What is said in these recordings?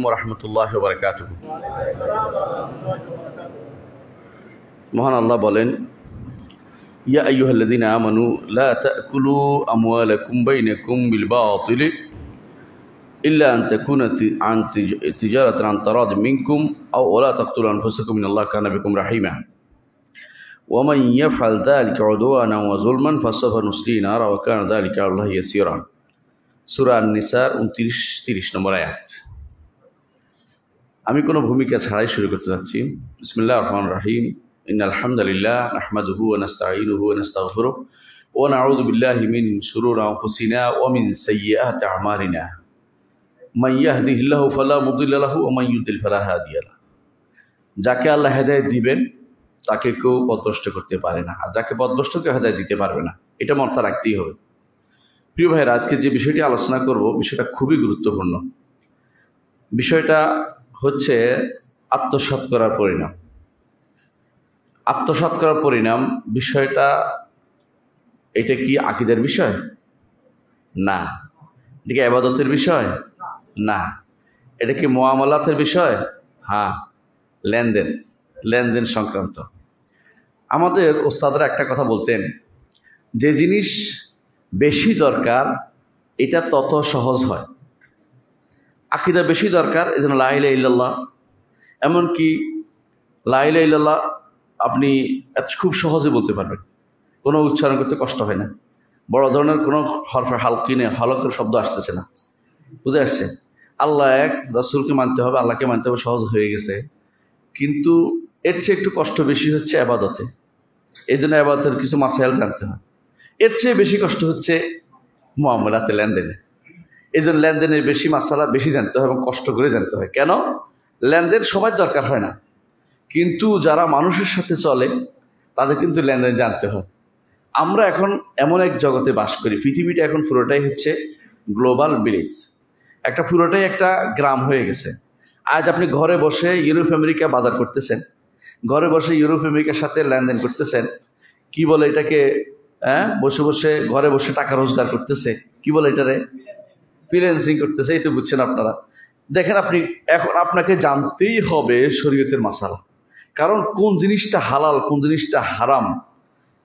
ওরহমতুল্লাহ বারকাতুহু। মহান আল্লাহ বলেন, ইয়া আইয়ুহাল্লাযীনা আমানু লা তাকুলু আমওয়ালাকুম বাইনাকুম বিল বাতিল ইল্লা আন তাকুনা তিজারাতান আন তারাদিন মিনকুম আও লা তাকতুলু আনফুসাকুম ইন্নাল্লাহা কানা বিকুম রাহিমা ওয়া মান ইয়াফআল যালিকা উদওয়ানান ওয়া যুলমান ফাসাফা নুসলিহি নারা ওয়া কানা যালিকা আলাল্লাহি ইয়াসীরা। সূরা আন-নিসার 29-30 নম্বর আয়াত। আমি কোনো ভূমিকা ছাড়াই শুরু করতে যাচ্ছি। বিসমিল্লাহির রহমানির রহিম। ইন্নাল হামদালিল্লাহ নাহমাদুহু ওয়া নাস্তাঈনুহু ওয়া নাস্তাগফিরুহু ওয়া নাউযু বিল্লাহি মিন শুরুরি আনফুসিনা ওয়া মিন সাইয়্যাতি আমালিনা। মান ইয়াহদিহিল্লাহু ফালা মুদিল্লা লাহু ওয়া মান ইউদ্লিল ফালা হাদিয়া লাহু। যাকে আল্লাহ হেদায়েত দিবেন তাকে কেউ পথভ্রষ্ট করতে পারে না, আর যাকে পথভ্রষ্ট কেউ হেদায়েত দিতে পারবে না। এটা মাথায় রাখতেই হবে। প্রিয় ভাইয়েরা, আজকে যে বিষয়টি আলোচনা করব বিষয়টা খুবই গুরুত্বপূর্ণ। বিষয়টা হচ্ছে আত্মসাৎ করার পরিণাম। আত্মসাৎ করার পরিণাম বিষয়টা, এটা কি আকীদার বিষয়? না। এটা কি ইবাদতের বিষয়? না। এটা কি মুআমালাতের বিষয়? হ্যাঁ, লেনদেন সংক্রান্ত। আমাদের ওস্তাদরা একটা কথা বলতেন, যে জিনিস বেশি দরকার এটা তত সহজ হয়। আকীদা বেশি দরকার, এই জন্য লা ইলাহা ইল্লাল্লাহ, এমনকি লা ইলাহা ইল্লাল্লাহ আপনি খুব সহজে বলতে পারবেন, কোনো উচ্চারণ করতে কষ্ট হয় না। বড় ধরনের কোনো হরফে হালকিনে হলকের শব্দ আসতেছে না। বুঝে আসছে? আল্লাহ এক, রাসূলকে মানতে হবে, আল্লাহকে মানতে হবে, সহজ হয়ে গেছে। কিন্তু এর চেয়ে একটু কষ্ট বেশি হচ্ছে ইবাদতে। এই জন্য ইবাদতের কিছু মাসাইল জানতে হয়। এর চেয়ে বেশি কষ্ট হচ্ছে মুআমালাতে, লেনদেনে। এই জন্য লেনদেনের বেশি মাসালা বেশি জানতে হয় এবং কষ্ট করে জানতে হয়। কেন? লেনদেন সবার দরকার হয় না, কিন্তু যারা মানুষের সাথে চলে তাদের কিন্তু লেনদেন জানতে হয়। আমরা এখন এমন এক জগতে বাস করি, পৃথিবীটা এখন পুরোটাই হচ্ছে গ্লোবাল ভিলেজ, পুরোটাই একটা গ্রাম হয়ে গেছে। আজ আপনি ঘরে বসে ইউরোপ আমেরিকা বাজার করতেছেন, ঘরে বসে ইউরোপ আমেরিকার সাথে লেনদেন করতেছেন। কি বলে এটাকে? বসে বসে ঘরে বসে টাকা রোজগার করতেছে। কি বলে এটারে? ফ্রিল্যান্সিং করতেছে। এই তো বুঝছেন আপনারা। দেখেন, এখন আপনাকে জানতেই হবে শরীয়তের মাসালা, কারণ কোন জিনিসটা হালাল কোন জিনিসটা হারাম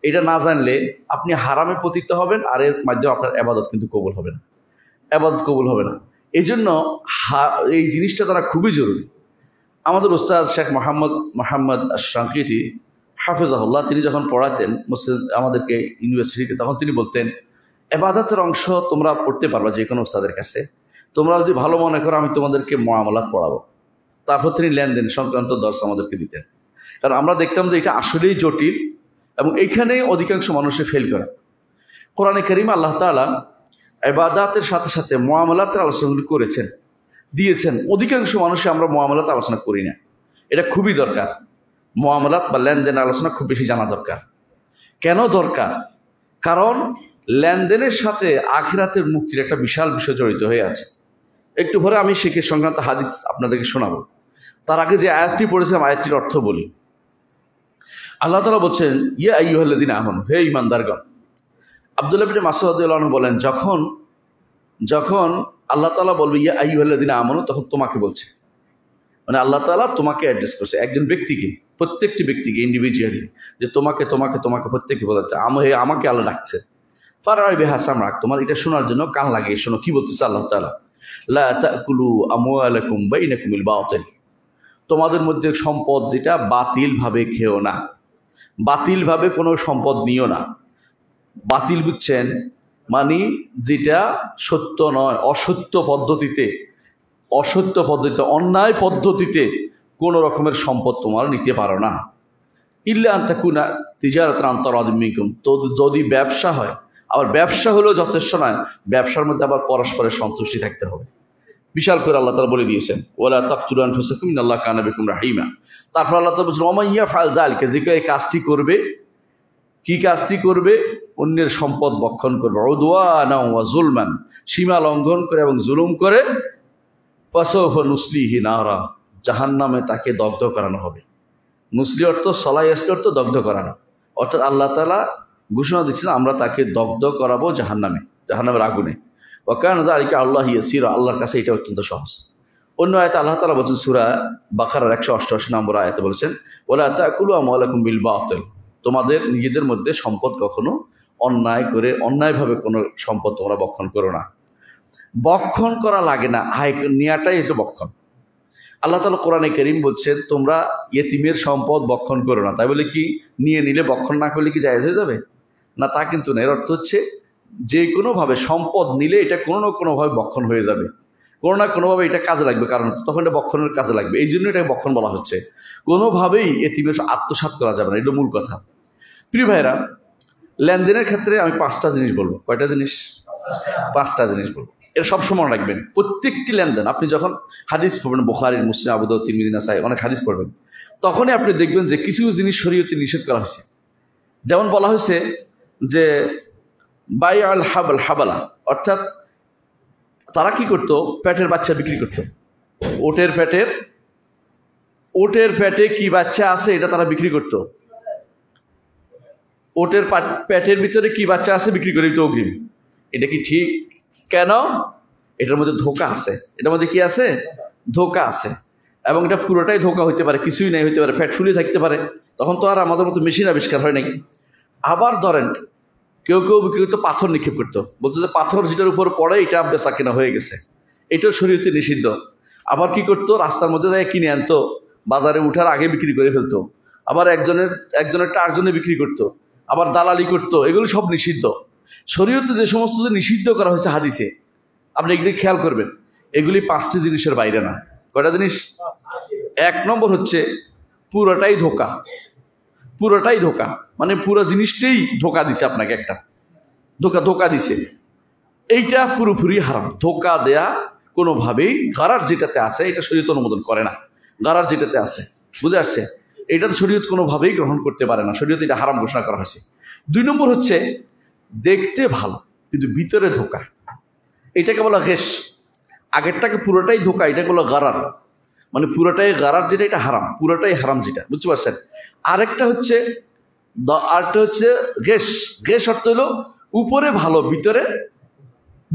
এটা না জানলে আপনি হারামে পতিত হবেন, আর এর মাধ্যমে আপনার ইবাদত কিন্তু কবুল হবে না, ইবাদত কবুল হবে না। এই জন্য এই জিনিসটা তারা খুবই জরুরি। আমাদের উস্তাদ শেখ মোহাম্মদ আশ-শানকিতি হাফিজাহুল্লাহ, তিনি যখন পড়াতেন আমাদেরকে ইউনিভার্সিটিতে, তখন তিনি বলতেন, ইবাদতের অংশ তোমরা পড়তে পারবা যে কোনো উস্তাদের কাছে, তোমরা যদি ভালো মনে করো আমি তোমাদেরকে মুআমালাত পড়াবো। তারপর তিনি লেনদেন সংক্রান্ত দর্স আমাদেরকে দিতেন। কারণ আমরা দেখতাম যে এটা আসলেই জটিল এবং এইখানেই অধিকাংশ মানুষে ফেল করে। কোরআনে কারীম আল্লাহ তাআলা ইবাদতের সাথে সাথে মুআমালাতের আলোচনাগুলি করেছেন, দিয়েছেন। অধিকাংশ মানুষে আমরা মুআমালাত আলোচনা করি না। এটা খুবই দরকার। মুআমালাত বা লেনদেন আলোচনা খুব বেশি জানা দরকার। কেন দরকার? কারণ লেনদেনের সাথে আখিরাতের মুক্তির একটা বিশাল বিষয় জড়িত হয়ে আছে। একটু পরে আমি শিখের সংক্রান্ত হাদিস আপনাদেরকে শোনাবো। তার আগে যে আয়াতটি পড়েছিলাম, আয়াতটির অর্থ বলি। আল্লাহ তাআলা বলছেন, ইয়া আইয়ুহাল্লাযীনা আমানু, হে ঈমানদারগণ। আব্দুল্লাহ ইবনে মাসউদ রাদিয়াল্লাহু আনহু বলেন, যখন আল্লাহ তাআলা বলবে ইয়া আইয়ুহাল্লাযীনা আমানু, তখন তোমাকে বলছে, মানে আল্লাহ তাআলা তোমাকে অ্যাড্রেস করছে, একজন ব্যক্তিকে, প্রত্যেকটি ব্যক্তিকে ইন্ডিভিজুয়ালি, যে তোমাকে প্রত্যেককে বলাচ্ছে, আমাকে আল্লাহ ডাকছে। ফারআই বিহা সামরাক, তোমার এটা শোনার জন্য কান লাগিয়ে শোনো। কি বলতেছে আল্লাহ তাআলা? লা তাকুলু আমওয়ালাকুম বাইনাকুম বিল বাতিল, তোমাদের মধ্যে সম্পদ যেটা বাতিলভাবে খেও না, বাতিলভাবে কোনো সম্পদ নিও না। বাতিল বুঝছেন, মানে যেটা সত্য নয়, অসত্য পদ্ধতিতে অন্যায় পদ্ধতিতে কোনো রকমের সম্পদ তোমার নিতে পারো না। ইল্লা আন তাকুনা তিজারাতান আন তারাদিন মিনকুম, তো যদি ব্যবসা হয়, আবার ব্যবসা হলেও যথেষ্ট নয়, ব্যবসার মধ্যে আবার পরস্পরের সন্তুষ্টি থাকতে হবে। বিশাল করে আল্লাহ তাআলা বলে দিয়েছেন, ওয়ালা তাকতুলু আনফুসাকুম ইন্নাল্লাহা কানা বিকুম রাহিমা। তারপর আল্লাহ তাআলা বলেছেন, ওয়া মান ইয়াফআল যালিকা, যে এই কাজটি করবে, কি কাজটি করবে? অন্যের সম্পদ ভক্ষণ করবে, উদওয়ানা ওয়া যুলমান, সীমা লঙ্ঘন করে এবং জুলুম করে, ফাসাউফা নুসলিহি নারা, জাহান্নামে তাকে দগ্ধ করানো হবে। নুসলি অর্থ সলাই, আসলি অর্থ দগ্ধ করানো। অর্থাৎ আল্লাহ তাআলা ঘোষণা দিচ্ছেন আমরা তাকে দগ্ধ করাবো জাহান্নামের আগুনে। ওয়া কানা যালিকা আল্লাহি ইয়াসীরা, আল্লাহর কাছে এটা অত্যন্ত সহজ। অন্য আয়াতে আল্লাহ তাআলা বলছেন সূরা বাকারার 188 নম্বর আয়াতে বলেছেন, ওয়ালা তাকুলু আমওয়ালাকুম বিল বাতিল, তোমাদের নিজেদের মধ্যে সম্পদ কখনো অন্যায় করে অন্যায়ভাবে কোনো সম্পদ তোমরা বক্ষণ করো না। বক্ষণ করা লাগে না, আয় নেওয়াটাই হচ্ছে বক্ষণ। আল্লাহ তাআলা কোরআনে কারীম বলছেন তোমরা ইয়েতিমের সম্পদ বক্ষণ করো না, তাই বলে কি নিয়ে নিলে বক্ষণ না করলে কি জায়েজ হয়ে যাবে? না, তা কিন্তু না। এর অর্থ হচ্ছে যে কোনোভাবে সম্পদ নিলে এটা কোনো না কোনোভাবে বক্ষণ হয়ে যাবে, কোনো না কোনোভাবে এটা কাজে লাগবে, কারণ তখন এটা বক্ষণের কাজে লাগবে, এই জন্য এটাকে বক্ষণ বলা হচ্ছে। কোনোভাবেই এতিমের আত্মসাৎ করা যাবে না, এটা মূল কথা। প্রিয় ভাইরা, লেনদেনের ক্ষেত্রে আমি 5টা জিনিস বলবো। কয়টা জিনিস? 5টা জিনিস বলবো। এটা সবসময় রাখবেন। প্রত্যেকটি লেনদেন আপনি যখন হাদিস পড়বেন, বুখারী, মুসলিম, আবু দাউদ, তিরমিজি, নাসাই, অনেক হাদিস পড়বেন, তখনই আপনি দেখবেন যে কিছু জিনিস শরীয়তে নিষেধ করা হয়েছে। যেমন বলা হয়েছে যে বাই আল হাবালা, অর্থাৎ তারা কি করতো, পেটের বাচ্চা বিক্রি করতো। ওটের পেটে কি বাচ্চা আছে এটা তারা বিক্রি করতো। ওটের পেটের ভিতরে কি বাচ্চা আছে বিক্রি করে দিত অগ্রিম। এটা কি ঠিক? কেন? এটার মধ্যে ধোঁকা আছে। এটার মধ্যে কি আছে? ধোঁকা আছে। এবং এটা পুরোটাই ধোঁকা হইতে পারে, কিছুই নাই হইতে পারে, ফ্যাট ফুলি থাকতে পারে। তখন তো আর আমাদের মতো মেশিন আবিষ্কার হয় নাই। আবার ধরেন কেউ বিক্রি করতো পাথর নিক্ষেপ করতো, বলতো যে পাথর যেটার উপর পড়ে এটা বেচা কেনা হয়ে গেছে, এটাও শরীয়তে নিষিদ্ধ। আবার কি করতো, রাস্তার মধ্যে যায় কিনে আনতো, বাজারে উঠার আগে বিক্রি করে ফেলতো। আবার একজনেরটা আরেকজনে বিক্রি করতো, আবার দালালি করতো। এগুলো সব নিষিদ্ধ। শরীয়তে যে সমস্ত নিষিদ্ধ করা হয়েছে হাদিসে, আপনি এগুলি খেয়াল করবেন, এগুলি 5টি জিনিসের বাইরে না। কয়টা জিনিস? 1 নম্বর হচ্ছে পুরোটাই ধোঁকা। পুরোটাই ধোঁকা, মানে পুরো জিনিসটাই ধোঁকা দিছে আপনাকে, একটা ধোঁকা দিছে, এইটা পুরোপুরি হারাম। ধোঁকা দেয়া কোনোভাবেই, গারার যেটাতে আছে এটা শরীয়ত অনুমোদন করে না। গারার যেটাতে আছে, বুঝে আসছে, এটা শরীয়ত কোনোভাবেই গ্রহণ করতে পারে না, শরীয়ত এটা হারাম ঘোষণা করা হয়েছে। 2 নম্বর হচ্ছে দেখতে ভালো কিন্তু ভিতরে ধোঁকা, এটাকে বলা গেস। আগেরটাকে পুরোটাই ধোঁকা, এটাকে বলা গারার, মানে পুরোটাই গারার যেটা, এটা হারাম, পুরোটাই হারাম যেটা, বুঝতে পারছেন? আরেকটা হচ্ছে গেস অর্থ হলো উপরে ভালো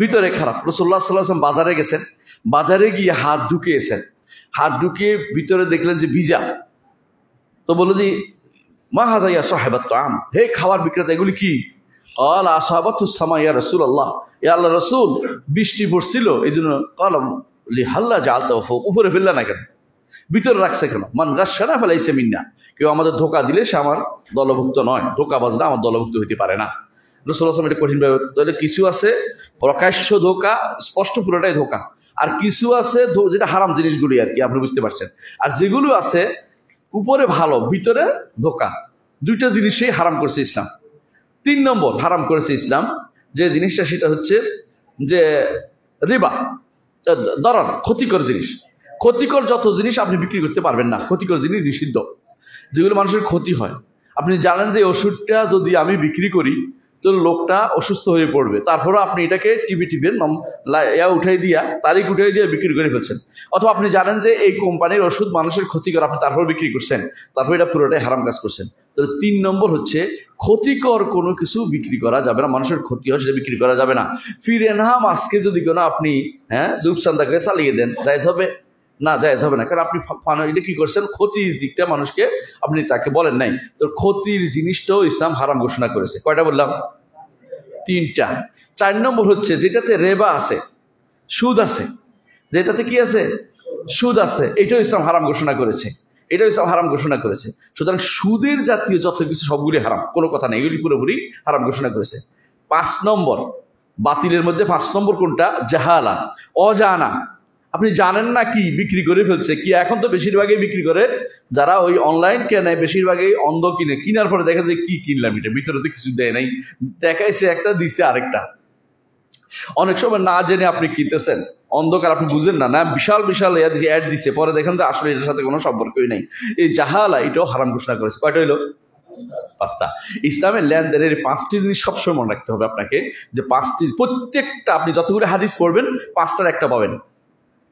ভিতরে খারাপ। রাসূলুল্লাহ সাল্লাল্লাহু আলাইহি ওয়াসাল্লাম বাজারে গেছেন, বাজারে গিয়ে হাত ঢুকিয়ে ভিতরে দেখলেন যে ভিজা। তো বললো যে মা হাযা ইয়া সাহিবাত তাআম, হে খাবার বিক্রেতা, এগুলি কি? ক্বাল আসাবাতুস সামা ইয়া রাসূলুল্লাহ, ইয়া আল্লাহর রাসূল, বৃষ্টি পড়ছিল এই জন্য। ক্বালাম লিহাল্লা জাআলতাহু ফাওক, উপরে ফেললা না কেন, ভিতরে রাখছে কেন? মান গাশশানা ফালাইসা মিন্না, কেউ আমাদের ধোঁকা দিলে সে আমার দলভুক্ত নয়, ধোঁকাবাজরা আমার দলভুক্ত হইতে পারে না। রাসূলুল্লাহ সাল্লাল্লাহু আলাইহি ওয়াসাল্লাম এটা কঠিনভাবে, তাহলে কিছু আছে প্রকাশ্য ধোঁকা, স্পষ্ট পুরোটাই ধোঁকা, আর কিছু আছে যেটা হারাম জিনিসগুলি আর কি, আপনি বুঝতে পারছেন। আর যেগুলো আছে উপরে ভালো ভিতরে ধোঁকা, 2টা জিনিসই হারাম করছে ইসলাম। 3 নম্বর হারাম করেছে ইসলাম যে জিনিসটা, সেটা হচ্ছে যে রিবা, দরার, ক্ষতিকর জিনিস। ক্ষতিকর যত জিনিস আপনি বিক্রি করতে পারবেন না, ক্ষতিকর জিনিস নিষিদ্ধ। যেগুলো মানুষের ক্ষতি হয়, আপনি জানেন যে ওষুধটা যদি আমি বিক্রি করি তো লোকটা অসুস্থ হয়ে পড়বে, তারপরে আপনি এটাকে টিপে তারিখ উঠাই দিয়ে বিক্রি করে ফেলছেন। অথবা আপনি জানেন যে এই কোম্পানির ওষুধ মানুষের ক্ষতিকর, আপনি তারপর বিক্রি করছেন, তারপর এটা পুরোটাই হারাম কাজ করছেন। তো 3 নম্বর হচ্ছে ক্ষতিকর কোনো কিছু বিক্রি করা যাবে না, মানুষের ক্ষতি হয় সেটা বিক্রি করা যাবে না। ফিরে না আজকে যদি কোনো আপনি রূপচান্দাকে চালিয়ে দেন, জায়েজ হবে না? জায়েজ হবে না, কারণ আপনি এটা কি করছেন, ক্ষতির দিকটা মানুষকে আপনি তাকে বলেন নাই। তো ক্ষতির জিনিসটাও ইসলাম হারাম ঘোষণা করেছে। কয়টা বললাম? 3টা। 4 নম্বর হচ্ছে যেটাতে রেবা আছে, সুদ আছে, যেটাতে কি আছে, সুদ আছে, এটাও ইসলাম হারাম ঘোষণা করেছে, সুতরাং সুদের জাতীয় যত কিছু সবগুলি হারাম, কোনো কথা নেই, এগুলি পুরোপুরি হারাম ঘোষণা করেছে। 5 নম্বর বাতিলের মধ্যে 5 নম্বর কোনটা? জাহালা, অজানা। আপনি জানেন না কি বিক্রি করে ফেলছে কি। এখন তো বেশিরভাগই বিক্রি করে যারা ওই অনলাইন কেনে, বেশিরভাগই অন্ধ কিনে, কেনার পরে দেখা যায় কি কিনলাম, এটা ভিতরে তো কিছু দেয় নাই, দেখাইছে একটা দিছে আরেকটা। অনেক সময় না জেনে আপনি কিনতেছেন, অন্ধকার, আপনি বুঝেন না বিশাল অ্যাড দিছে, পরে দেখেন যে আসলে এটার সাথে কোনো সম্পর্কই নাই। এই জাহালা এটাও হারাম ঘোষণা করেছে। কয়টা হইলো? 5টা। ইসলামের লেনদেনের 5টি জিনিস সবসময় মনে রাখতে হবে আপনাকে, যে 5টি, প্রত্যেকটা আপনি যতগুলো হাদিস পড়বেন 5টার একটা পাবেন,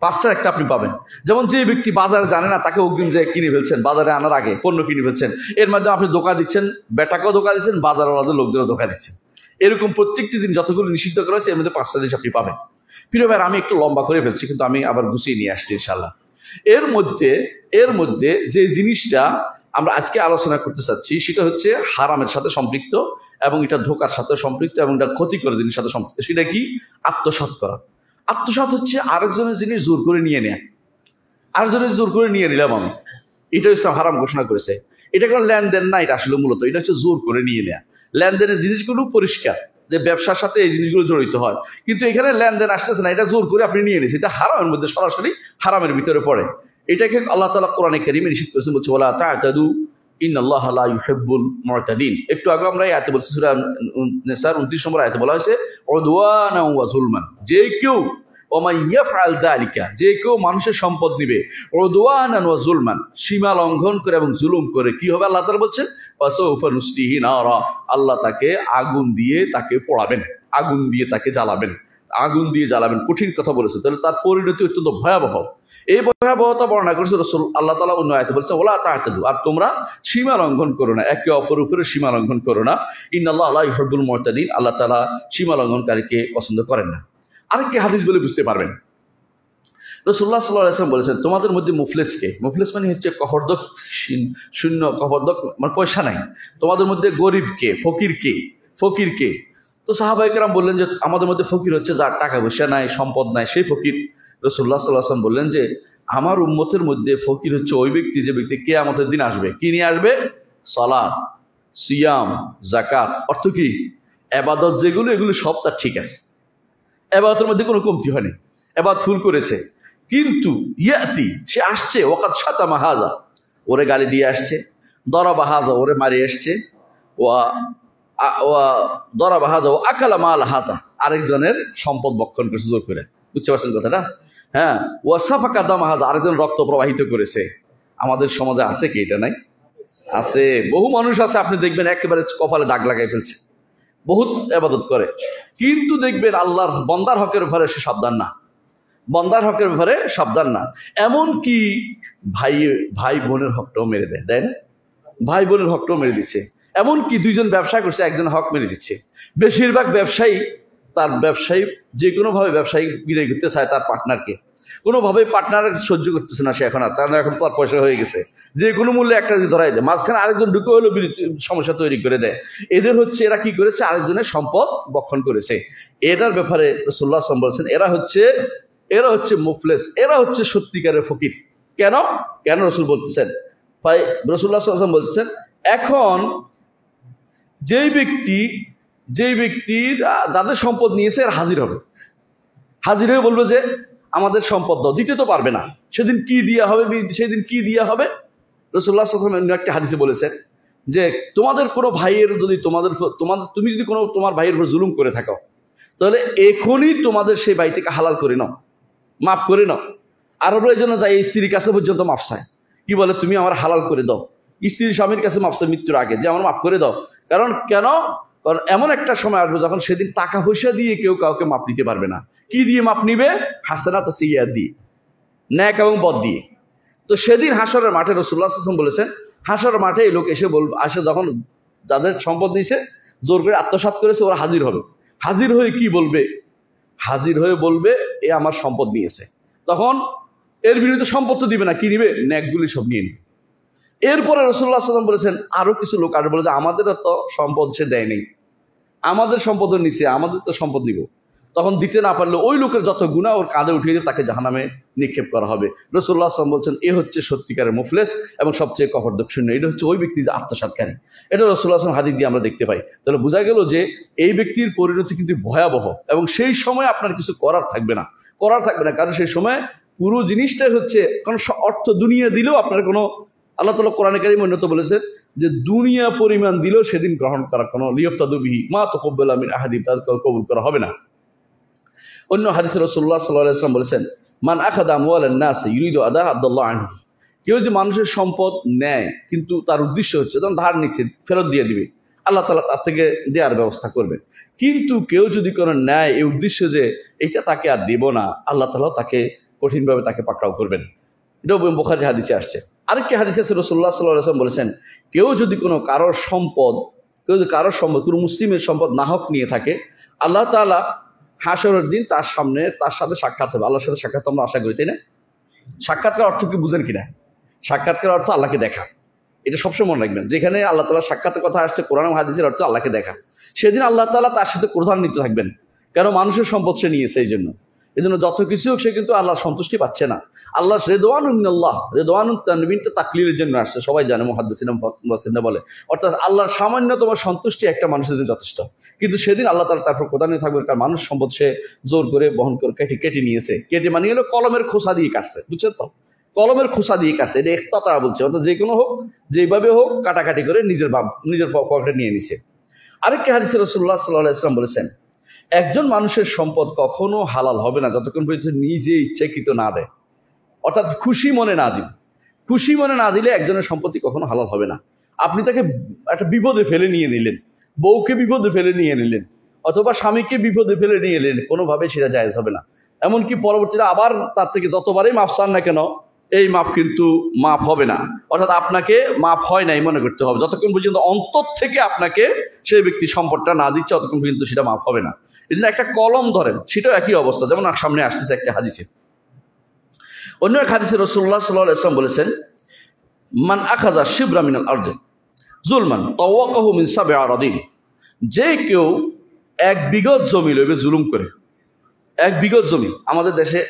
5টার একটা আপনি পাবেন। যেমন যে ব্যক্তি বাজারে জানে না, তাকে অগ্রিম যে কিনে ফেলছেন, বাজারে আনার আগে পণ্য কিনে ফেলছেন, এর মাধ্যমে আপনি ধোঁকা দিচ্ছেন, বেটাকেও ধোঁকা দিচ্ছেন, বাজারওয়ালাদের লোকদেরও ধোঁকা দিচ্ছেন। এরকম প্রত্যেকটি দিন যতগুলো নিষিদ্ধ করা হয়েছে এর মধ্যে 5টা জিনিস আপনি পাবেন। প্রিয় ভাই, আমি একটু লম্বা করে ফেলছি, কিন্তু আমি আবার গুছিয়ে নিয়ে আসছি ইনশাল্লাহ। এর মধ্যে যে জিনিসটা আমরা আজকে আলোচনা করতে চাচ্ছি সেটা হচ্ছে হারামের সাথে সম্পৃক্ত, এবং এটা ধোকার সাথে সম্পৃক্ত, এবং এটা ক্ষতিকর জিনিসের সাথে সম্পৃক্ত। সেটা কি? আত্মসাৎ করা। আত্মসাৎ হচ্ছে আরেকজনের জিনিস জোর করে নিয়ে নেয়া। আরেকজনের জোর করে নিয়ে নিলাম আমি, এটা ইসলাম হারাম ঘোষণা করেছে। এটা কোনো লেনদেন না, এটা আসলে মূলত এটা হচ্ছে জোর করে নিয়ে নেয়া। লেনদেনের জিনিসগুলো পরিষ্কার, যে ব্যবসার সাথে এই জিনিসগুলো জড়িত হয়, কিন্তু এখানে লেনদেন আসতেছে না, এটা জোর করে আপনি নিয়ে নিয়েছেন, এটা হারামের মধ্যে সরাসরি হারামের ভিতরে পড়ে। এটাকে আল্লাহ তাআলা কোরআনে কারীমে নিষেধ করেছেন, বলছে ওয়ালা তা'তাদু ইন্নাল্লাহা লা ইউহিব্বুল মু'তাদিন। একটু আগে আমরা এই আয়াতে বলছি, সূরা নিসার 29 নম্বর আয়াতে বলা হয়েছে উদওয়ানা ওয়া যুলমান, যে কেউ ওমান ইয়াফআল যালিকা, যে কেউ মানুষের সম্পদ নিবে উদওয়ানান ওয়া যুলমান, সীমা লঙ্ঘন করে এবং জুলুম করে, কি হবে আল্লাহ তাআলা বলছেন ফাসাউফা নুসলিহি নারা, আল্লাহ তাকে আগুন দিয়ে তাকে পোড়াবেন, আগুন দিয়ে তাকে জ্বালাবেন, আগুন দিয়ে জ্বালাবেন। কঠিন কথা বলেছে, তাহলে তার পরিণতি অত্যন্ত ভয়াবহ। এই ভয়াবহতা বর্ণনা করেছে রাসূল আল্লাহ তাআলা অন্য আয়াতে বলেছে ওয়ালা তা'তাদু, আর তোমরা সীমা লঙ্ঘন করো না, একে অপরের উপরে সীমা লঙ্ঘন করো না। ইন্নাল্লাহা লা ইউহিব্বুল মু'তাদিন, আল্লাহ তাআলা সীমা লঙ্ঘনকারীকে পছন্দ করেন না। আরেকটি হাদিস বলে বুঝতে পারবেন, রাসূলুল্লাহ সাল্লাল্লাহু আলাইহি ওয়াসাল্লাম বলেছেন তোমাদের মধ্যে মুফলিসকে, মুফলিস মানে হচ্ছে কপর্দক শূন্য, কপর্দক মানে পয়সা নাই, তোমাদের মধ্যে গরিবকে, ফকিরকে। তো সাহাবায়ে কেরাম বললেন যে আমাদের মধ্যে ফকির হচ্ছে যার টাকা পয়সা নাই, সম্পদ নাই, সেই ফকির। রাসূলুল্লাহ সাল্লাল্লাহু আলাইহি ওয়াসাল্লাম বললেন যে আমার উম্মতের মধ্যে ফকির হচ্ছে ওই ব্যক্তি, যে ব্যক্তি কিয়ামতের দিন আসবে, কি নিয়ে আসবে? সালাত, সিয়াম, যাকাত। অর্থ কি? ইবাদত যেগুলো, এগুলো সব তার ঠিক আছে, ইবাদতের মধ্যে কোনো কমতি হয়নি, ইবাদত ফুল করেছে। কিন্তু ইয়াতি, সে আসছে ওয়াকাদ শাতামা হাযা, ওরে গালি দিয়ে আসছে, দরাবা হাযা, ওরে মারিয়ে আসছে, ওয়া দরাবা হাযা ওয়া আকালা মাল হাযা, আরেকজনের সম্পদ ভক্ষণ করেছে জোর করে। বুঝতে পারছেন কথাটা? হ্যাঁ। ওয়া সাফাকা দামা হাযা, আরেকজন রক্ত প্রবাহিত করেছে। আমাদের সমাজে আছে কি এটা? নাই? আছে। বহু মানুষ আছে, আপনি দেখবেন একেবারে কপালে দাগ লাগাই ফেলছে, বহুত ইবাদত করে, কিন্তু দেখবেন আল্লাহর বান্দার হকের ব্যাপারে সে সাবধান না, বান্দার হকের ব্যাপারে সাবধান না। এমন কি ভাই বোনের হকটাও মেরে দেয় না? ভাই বোনের হকটাও মেরে দিচ্ছে। এমন কি দুইজন ব্যবসা করছে, একজন হক মেরে দিচ্ছে। বেশিরভাগ ব্যবসায়ী যে কোনোভাবে ব্যবসায়ী বিদায় করতে চায় তার পার্টনারকে, কোনোভাবেই পার্টনার সহ্য করতেছে না সে, এখন এখন তার পয়সা হয়ে গেছে, যে কোনো মূল্যে একটা ধরাই দেয়, মাঝখানে আরেকজন ঢুকে হলো সমস্যা তৈরি করে দেয়। এরা কি করেছে? আরেকজনের সম্পদ ভক্ষণ করেছে। এটার ব্যাপারে রাসূলুল্লাহ সাল্লাল্লাহু আলাইহি ওয়াসাল্লাম বলছেন এরা হচ্ছে মুফলিস, এরা হচ্ছে সত্যিকারের ফকির। কেন রাসূল বলতেছেন? রাসূলুল্লাহ সাল্লাল্লাহু আলাইহি ওয়াসাল্লাম বলছেন এখন যেই ব্যক্তি যাদের সম্পদ নিয়েছে এর হাজির হয়ে বলবে যে আমাদের সম্পদ দাও, দিতে তো পারবে না, সেদিন কি দিয়া হবে? রাসূলুল্লাহ সাল্লাল্লাহু আলাইহি ওয়াসাল্লাম একটা হাদিসে বলেছেন যে তোমাদের কোনো ভাইয়ের যদি তুমি যদি কোনো তোমার ভাইয়ের উপর জুলুম করে থাকো, তাহলে এখনই তোমাদের সেই ভাই থেকে হালাল করে নাও, মাফ করে নাও। আরবরা এই জন্য যায় স্ত্রীর কাছে পর্যন্ত মাফ চায়, কি বলে তুমি আমার হালাল করে দাও। স্ত্রী স্বামীর কাছে মাফ চায় মৃত্যুর আগে, যে আমার মাফ করে দাও। কারণ এমন একটা সময় আসবে যখন সেদিন টাকা পয়সা দিয়ে কেউ কাউকে মাপ নিতে পারবে না। কি দিয়ে মাপ নিবে? হাসানাত ও সাইয়্যাত দিয়ে, ন্যাক এবং বদ দিয়ে। তো সেদিন হাসরের মাঠে রাসূলুল্লাহ সাল্লাল্লাহু আলাইহি ওয়াসাল্লাম বলেছেন, হাসরের মাঠে এই লোক আসে যখন যাদের সম্পদ নিছে জোর করে আত্মসাৎ করেছে, ওরা হাজির হয়ে কি বলবে? হাজির হয়ে বলবে এ আমার সম্পদ নিয়েছে। তখন এর বিরুদ্ধে সম্পদ তো দিবে না, কি নিবে? ন্যাকগুলি সব নিয়ে নিবে। এরপরে রাসূলুল্লাহ সাল্লাল্লাহু আলাইহি ওয়াসাল্লাম বলেছেন আরো কিছু লোক আসবে, বলে যে আমাদেরও তো সম্পদ সে দেয় নেই, আমাদের সম্পদের নিচে, আমাদের তো সম্পদ নিব। তখন দিতে না পারলে ওই লোকের যত গুনাহ ওর কাঁধে উঠিয়ে দিয়ে তাকে জাহান্নামে নিক্ষেপ করা হবে। রাসূলুল্লাহ সাল্লাল্লাহু আলাইহি ওয়াসাল্লাম বলছেন এ হচ্ছে সত্যিকারের মুফলিস এবং সবচেয়ে কপটদক শূন্য। এটা হচ্ছে ওই ব্যক্তি যে আত্মসাৎকারী। এটা রাসূলুল্লাহ সাল্লাল্লাহু আলাইহি ওয়াসাল্লাম হাদিস দিয়ে আমরা দেখতে পাই। তাহলে বোঝা গেল যে এই ব্যক্তির পরিণতি কিন্তু ভয়াবহ, এবং সেই সময় আপনার কিছু করার থাকবে না, কারণ সেই সময় পুরো জিনিসটাই হচ্ছে কারণ অর্থ দুনিয়া দিলেও আপনার কোনো, আল্লাহ তাআলা কোরআনে কারীমে উন্নত বলেছেন যে দুনিয়া পরিমাণ দিলেও সেদিন গ্রহণ করা কোনো লিয়াফতাদু বিহি মা তাকাব্বালা মিন আহাদিন, তাদের কবুল করা হবে না। অন্য হাদিসে রাসূলুল্লাহ সাল্লাল্লাহু আলাইহি ওয়াসাল্লাম বলেছেন মান আখাযা আমওয়ালান নাস ইউরিদু আদা আদাল্লাহু আনহু, কেউ যে মানুষের সম্পদ নেয় কিন্তু তার উদ্দেশ্য হচ্ছে যখন ধার নিছে ফেরত দিয়ে দিবে, আল্লাহ তাআলা তার থেকে দেওয়ার ব্যবস্থা করবেন। কিন্তু কেউ যদি কোনো নেয় এই উদ্দেশ্য যে এটা তাকে আর দেব না, আল্লাহ তাআলা তাকে কঠিনভাবে তাকে পাকড়াও করবেন। এটা বুখারী হাদিসে আসছে। আরেকটি হাদিসে রাসূলুল্লাহ সাল্লাল্লাহু আলাইহি ওয়াসাল্লাম বলেছেন কেউ যদি কোনো কোনো মুসলিমের সম্পদ নাহক নিয়ে থাকে, আল্লাহ তাআলা হাসরের দিন তার সামনে তার সাথে সাক্ষাৎ হবে, আল্লাহর সাথে সাক্ষাৎ আমরা আশা করি, তাই না? সাক্ষাৎকার অর্থ কি বুঝেন কিনা? সাক্ষাৎকার অর্থ আল্লাহকে দেখা। এটা সবসময় মনে রাখবেন, যেখানে আল্লাহ তাআলা সাক্ষাতের কথা আসছে কোরআন এবং হাদিসের অর্থ আল্লাহকে দেখা। সেদিন আল্লাহ তাআলা তার সাথে ক্রোধান্বিত থাকবেন, কারণ মানুষের সম্পদ সে নিয়েছে। এই জন্য যত কিছু হোক সে কিন্তু আল্লাহর সন্তুষ্টি পাচ্ছে না। আল্লাহ রেদওয়ানুন মিনাল্লাহ, রেদওয়ানুন তানবিনটা তাকলিলের জন্য আসছে, সবাই জানে, মুহাদ্দিসিনরা বলে, অর্থাৎ আল্লাহর সামান্যতম সন্তুষ্টি একটা মানুষের জন্য যথেষ্ট। কিন্তু সেদিন আল্লাহ তাআলা তারপর ক্রোধান্বিত থাকবেন, কারণ মানুষ সম্পদ সে জোর করে বহন করে কেটে নিয়েছে। কেটে মানে হলো কলমের খোসা দিয়ে কাটছে, বুঝছেন তো? কলমের খোসা দিয়ে কাটছে, এটা একটা তারা বলছে, অর্থাৎ যে কোনো হোক, যেভাবে হোক কাটাকাটি করে নিজের পকেটে নিয়ে নিছে। আরেকটা হাদিসে রাসূলুল্লাহ সাল্লাল্লাহু আলাইহি ওয়াসাল্লাম বলেছেন, একজন মানুষের সম্পদ কখনো হালাল হবে না যতক্ষণ পর্যন্ত নিজে ইচ্ছাকৃত না দেয়, অর্থাৎ খুশি মনে না দিন। খুশি মনে না দিলে একজনের সম্পত্তি কখনো হালাল হবে না। আপনি তাকে একটা বিপদে ফেলে নিয়ে নিলেন, বউকে বিপদে ফেলে নিয়ে নিলেন, অথবা স্বামীকে বিপদে ফেলে নিয়ে এলেন, কোনোভাবে সেটা জায়েজ হবে না। এমনকি পরবর্তীতে আবার তার থেকে যতবারই মাফ চান না কেন, এই মাপ কিন্তু মাপ হবে না, অর্থাৎ আপনাকে মাপ হয় নাই মনে করতে হবে। যতক্ষণ পর্যন্ত অন্তর থেকে আপনাকে সেই ব্যক্তি সম্পদটা না দিচ্ছে, ততক্ষণ পর্যন্ত সেটা মাপ হবে না। এই জন্য একটা কলম ধরেন, সেটাও একই অবস্থা, যেমন সামনে আসতেছে একটা হাদিসে। অন্য এক হাদিসে রাসূলুল্লাহ সাল্লাল্লাহু আলাইহি ওয়াসাল্লাম বলেছেন, মান আখাযা শিবরা মিনাল আরদি যুলমান তাওয়াকাহু মিন সাব'i আরাদিন, যে কেউ এক বিঘত জমি লইবে জুলুম করে। এক বিঘত জমি, আমাদের দেশে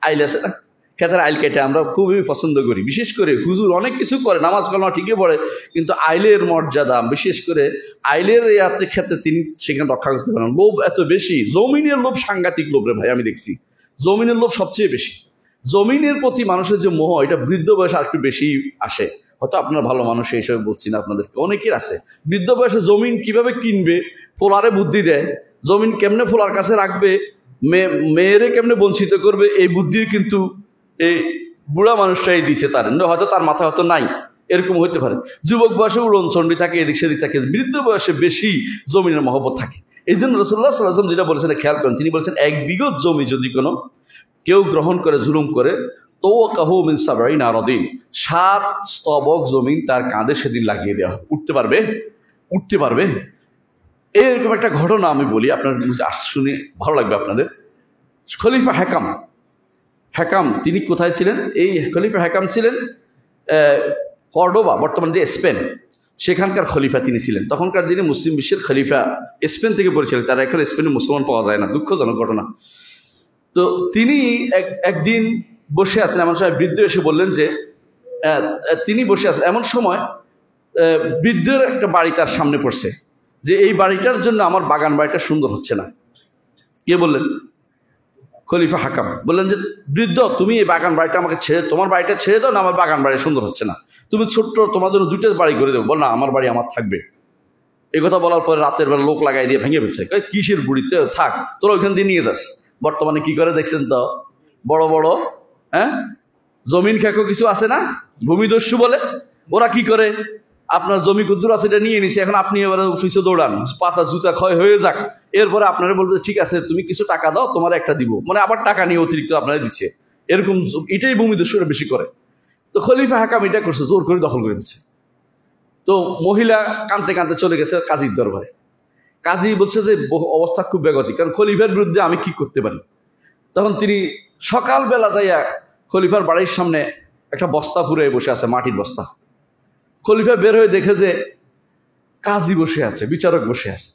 আইল আছে না, ক্ষেতের আইল কেটে আমরা খুবই পছন্দ করি। বিশেষ করে হুজুর অনেক কিছু করে, নামাজ কালামা ঠিকই পড়ে, কিন্তু আইলের মর্যাদা, বিশেষ করে আইলের ইয়াতে ক্ষেত্রে তিনি সেখানে রক্ষা করতে পারেন। লোভ এত বেশি, জমিনের লোভ সাংঘাতিক লোভ রে ভাই, আমি দেখছি জমিনের লোভ সবচেয়ে বেশি। জমিনের প্রতি মানুষের যে মোহ, এটা বৃদ্ধ বয়সে আর একটু বেশি আসে। হয়তো আপনার ভালো মানুষ এই হিসেবে বলছি না, আপনাদেরকে অনেকের আছে বৃদ্ধ বয়সে জমিন কিভাবে কিনবে, ফোলারে বুদ্ধি দেয়, জমিন কেমনে ফোলার কাছে রাখবে, মেয়েরে কেমনে বঞ্চিত করবে, এই বুদ্ধির কিন্তু এই বুড়া মানুষটাই দিছে তার, হয়তো তার মাথা হয়তো নাই, এরকম হইতে পারে। যুবক বয়সে উড়নচণ্ডী থাকে, এদিক সেদিক থাকে, বৃদ্ধ বয়সে বেশি জমিনের মহব্বত থাকে। এই জন্য রাসূলুল্লাহ সাল্লাল্লাহু আলাইহি ওয়াসাল্লাম যেটা বলেছেন খেয়াল করেন, তিনি বলেছেন এক বিঘত জমি যদি কোনো কেউ গ্রহণ করে, জুলুম করে, তাওয়াকাহু মিন সাবঈন আরাদিন, 7 স্তবক জমিন তার কাঁধে সেদিন লাগিয়ে দেওয়া। উঠতে পারবে? এরকম একটা ঘটনা আমি বলি, আপনার শুনে ভালো লাগবে আপনাদের। খলিফা হেকাম তিনি কোথায় ছিলেন? এই খলিফা হেকাম ছিলেন কর্ডোবা, বর্তমান যে স্পেন, সেখানকার খলিফা তিনি ছিলেন। তখনকার দিনে মুসলিম বিশ্বের খলিফা স্পেন থেকে পরিচালিত, তারা এখন স্পেনে মুসলমান পাওয়া যায় না, দুঃখজনক ঘটনা। তো তিনি একদিন বসে আছেন, এমন সময় বৃদ্ধ এসে বললেন যে তিনি বসে আছেন, এমন সময় বৃদ্ধের একটা বাড়ি তার সামনে পড়ছে, যে এই বাড়িটার জন্য আমার বাগান বাড়িটা সুন্দর হচ্ছে না। কে বললেন? খলিফা হাকাম বললেন যে, বৃদ্ধ তুমি এই বাগান বাড়িটা আমাকে তোমার বাড়িটা ছেড়ে দাও না, আমার বাগান বাড়ি সুন্দর হচ্ছে না, তুমি ছোট্ট তোমার জন্য 2টা বাড়ি করে দেবো। বল না, আমার বাড়ি আমার থাকবে। এই কথা বলার পরে রাতের বেলা লোক লাগাই দিয়ে ভেঙে ফেলছে, কিসের বুড়িতে থাক, তোরা ওইখান দিয়ে নিয়ে যাস। বর্তমানে কি করে দেখছেন তো, বড় বড় জমিন খেকো কিছু আছে না, ভূমিদস্যু বলে, ওরা কি করে, আপনার জমি কুদ্দুর আছে এটা নিয়ে নিছে, এখন আপনি এবার অফিসে দৌড়ান, পাতা জুতা ক্ষয় হয়ে যাক, এরপরে আপনারা বলবে ঠিক আছে তুমি কিছু টাকা দাও, তোমার একটা দিব, মানে আবার টাকা নিয়ে অতিরিক্ত আপনারা দিচ্ছে, এরকম। এটাই ভূমিদস্যুরা বেশি করে। তো খলিফা হাকাম এটা করছে, জোর করে দখল করে দিচ্ছে। তো মহিলা কাঁদতে কাঁদতে চলে গেছে কাজীর দরবারে। কাজী বলছে যে অবস্থা খুব বেগতিক, কারণ খলিফার বিরুদ্ধে আমি কি করতে পারি। তখন তিনি সকালবেলা যাইয়া খলিফার বাড়ির সামনে একটা বস্তা পুরে বসে আছে, মাটির বস্তা। খলিফা বের হয়ে দেখে যে কাজী বসে আছে, বিচারক বসে আছে।